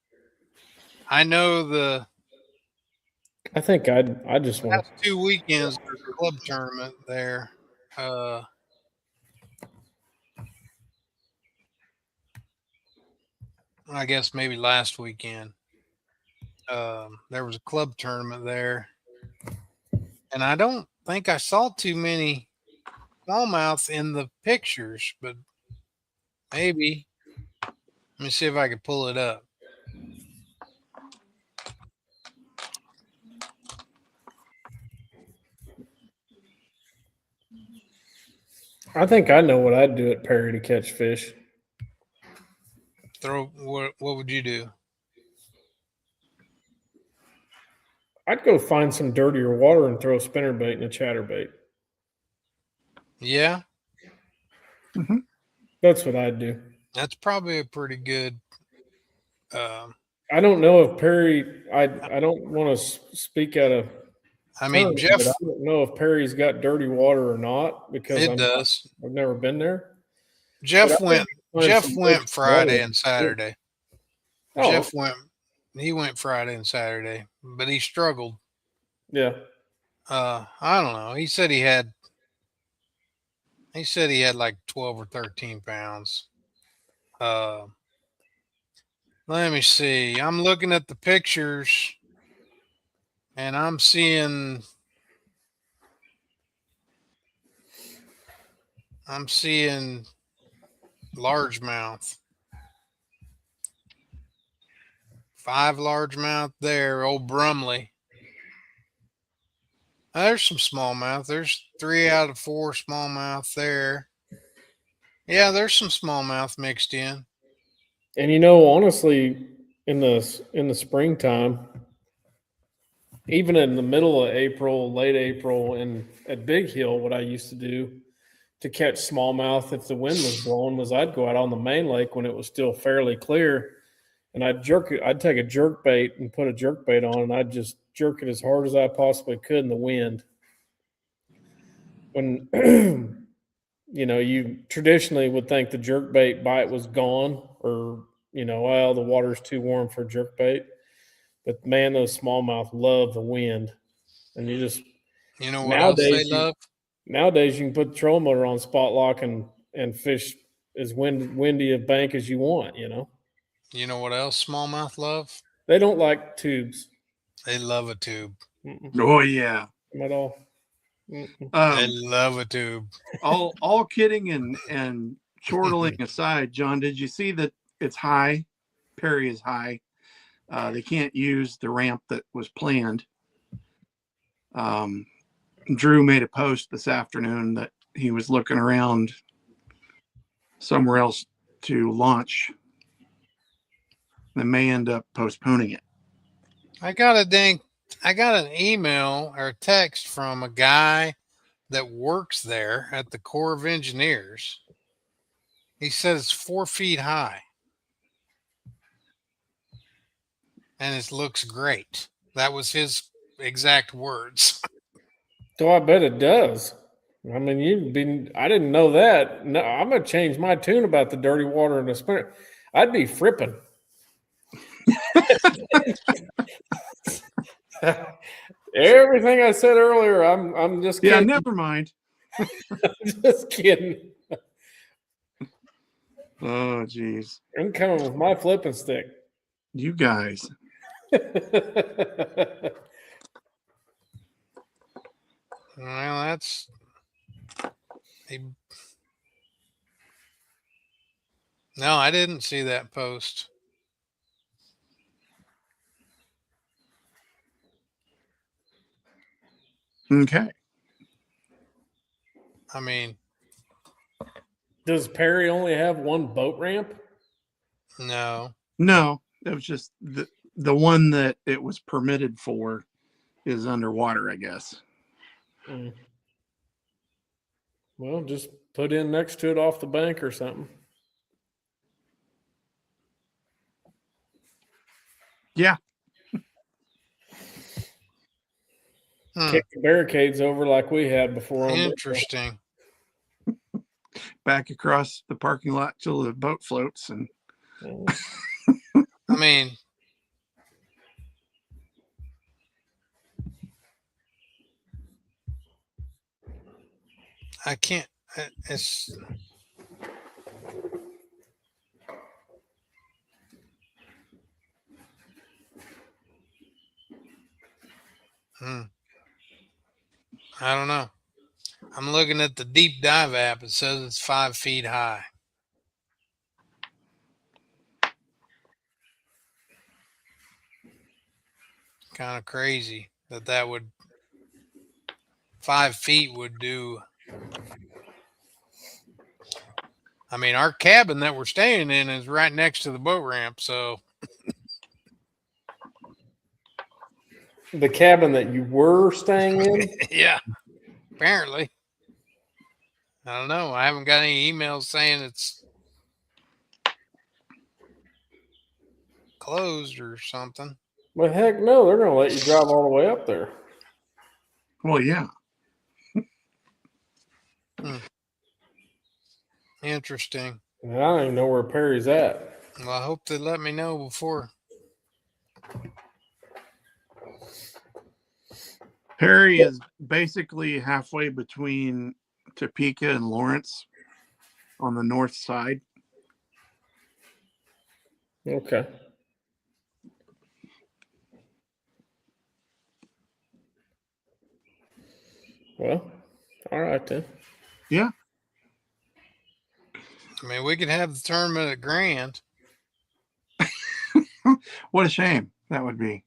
I know I think I just want last 2 weekends there's a club tournament there. I guess maybe last weekend. There was a club tournament there. And I don't think I saw too many smallmouth in the pictures, but maybe. Let me see if I can pull it up. I think I know what I'd do at Perry to catch fish. What would you do? I'd go find some dirtier water and throw a spinnerbait and a chatterbait. Yeah, That's what I'd do. that's probably a pretty good. I don't know if Perry. I don't want to speak out of. I mean, turn, but Jeff, I don't know if Perry's got dirty water or not because it does. I've never been there. Jeff But I went. think find Jeff some went dirty Friday water. and Saturday. Oh, Jeff went. He went Friday and Saturday, but he struggled. yeah. I don't know. He said he had. He said he had like 12 or 13 pounds. Let me see. I'm looking at the pictures, and I'm seeing largemouth. 5 largemouth there, old Brumley. There's some smallmouth. There's 3 out of 4 smallmouth there. Yeah, there's some smallmouth mixed in. And you know, honestly, in the springtime, even in the middle of April, late April, and at Big Hill, what I used to do to catch smallmouth if the wind was blowing was I'd go out on the main lake when it was still fairly clear, and I'd take a jerk bait and put a jerk bait on, and I'd just jerk it as hard as I possibly could in the wind. When you know, you traditionally would think the jerk bait bite was gone, or well, the water's too warm for jerk bait. But man, those smallmouth love the wind, and you just You know what else they love? nowadays you can put the trolling motor on spot lock and fish as windy a bank as you want. You know what else smallmouth love? They don't like tubes. They love a tube. Oh yeah. At all. They love a tube. All kidding and chortling aside, John, did you see that it's high? Perry is high. They can't use the ramp that was planned. Drew made a post this afternoon that he was looking around somewhere else to launch. They may end up postponing it. I got an email or text from a guy that works there at the Corps of Engineers. He says it's 4 feet high. And it looks great. That was his exact words. So I bet it does. I mean, I didn't know that. No, I'm gonna change my tune about the dirty water and the spinner. I'd be fripping. Everything I said earlier, I'm just kidding. Yeah, never mind. Just kidding. Oh, geez. I'm coming with my flipping stick. You guys. Well, that's no, I didn't see that post. Okay. I mean, does Perry only have one boat ramp? No, it was just the one that it was permitted for is underwater, I guess. Well, just put in next to it off the bank or something. Yeah. Kick the barricades over like we had before. Interesting. Back across the parking lot till the boat floats. And I mean, I can't. It's I don't know. I'm looking at the deep dive app. It says it's 5 feet high. Kind of crazy that would 5 feet would do. I mean, our cabin that we're staying in is right next to the boat ramp. So The cabin that you were staying in? yeah, apparently. I don't know. I haven't got any emails saying it's closed or something. Well, heck no, they're going to let you drive all the way up there. Well, yeah. Interesting. And I don't even know where Perry's at. Well, I hope they let me know before. Perry is basically halfway between Topeka and Lawrence on the north side. Okay. Well, all right then. Yeah. I mean, we could have the tournament at Grand. What a shame that would be.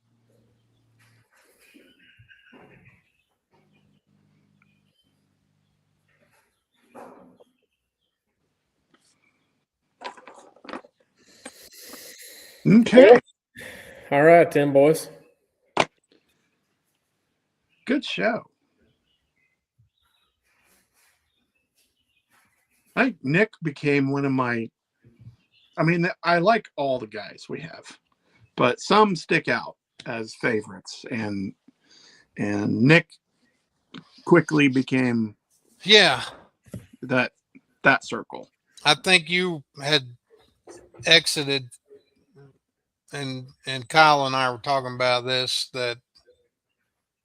Okay. All right then, boys. Good show. I think Nick became one of my, I mean, I like all the guys we have, but some stick out as favorites, and Nick quickly became Yeah. that circle. I think you had exited, and Kyle and I were talking about this, that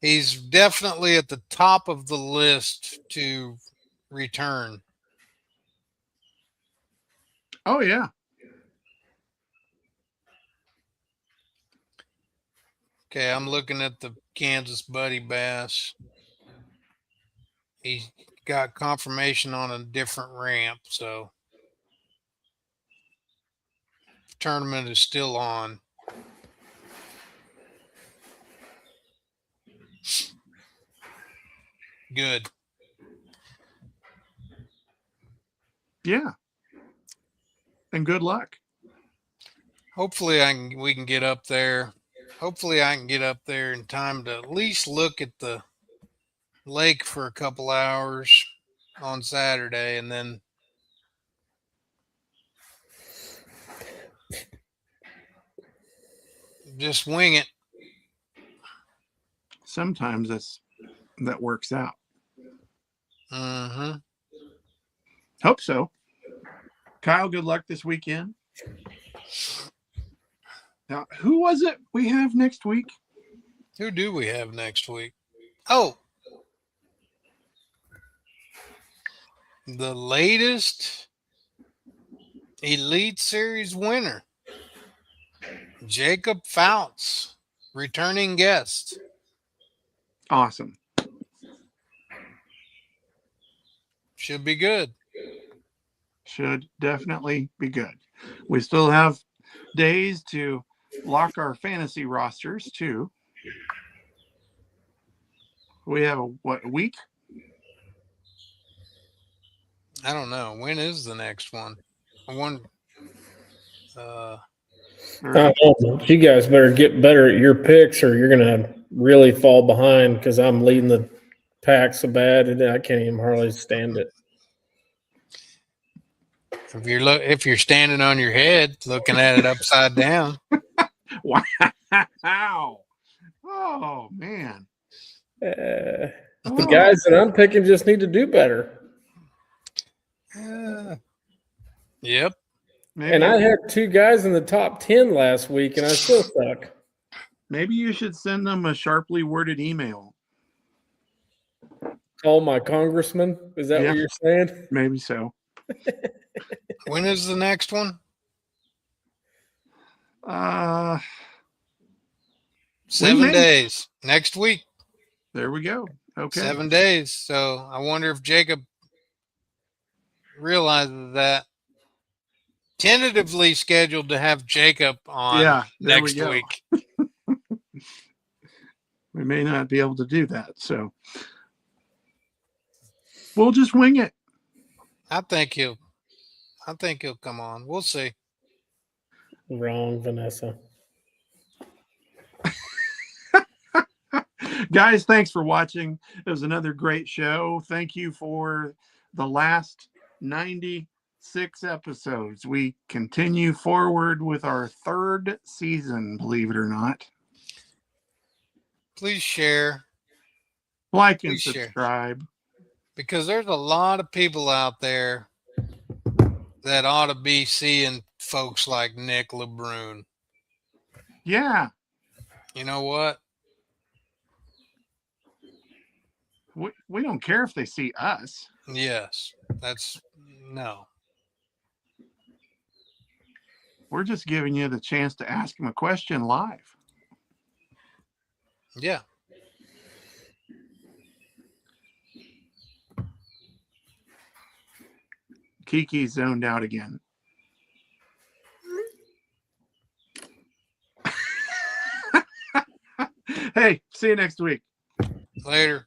he's definitely at the top of the list to return. Oh yeah. Okay, I'm looking at the Kansas Buddy Bass. He got confirmation on a different ramp, so tournament is still on. Good. Yeah. And good luck. Hopefully we can get up there. Hopefully I can get up there in time to at least look at the lake for a couple hours on Saturday, and then just wing it. Sometimes that works out. Mm-hmm. Hope so. Kyle, good luck this weekend. Now, who was it we have next week? Who do we have next week? Oh, the latest Elite Series winner, Jacob Fouts, returning guest. Awesome. Should be good. Should definitely be good. We still have days to lock our fantasy rosters too. We have a week? I don't know. When is the next one? You guys better get better at your picks, or you're gonna really fall behind. Because I'm leading the pack so bad, and I can't even hardly stand it. If you're standing on your head, looking at it upside down. Wow! Oh man! The guys that I'm picking just need to do better. Yep. Maybe, and I had 2 guys in the top 10 last week, and I still suck. Maybe you should send them a sharply worded email. Call my congressman. Is that what you're saying? Maybe so. When is the next one? 7 days. Next week. There we go. Okay. 7 days. So I wonder if Jacob realizes that. Tentatively scheduled to have Jacob on Yeah, there we next go. week. We may not be able to do that. So we'll just wing it. I think he'll come on. We'll see. Wrong, Vanessa. Guys, thanks for watching. It was another great show. Thank you for the last 96 episodes. We continue forward with our 3rd season, believe it or not. Please share. Like and Please share. subscribe. Because there's a lot of people out there that ought to be seeing folks like Nick Lebrun. Yeah. You know what? We don't care if they see us. Yes. No. We're just giving you the chance to ask them a question live. Yeah. Kiki zoned out again. Hey, see you next week. Later.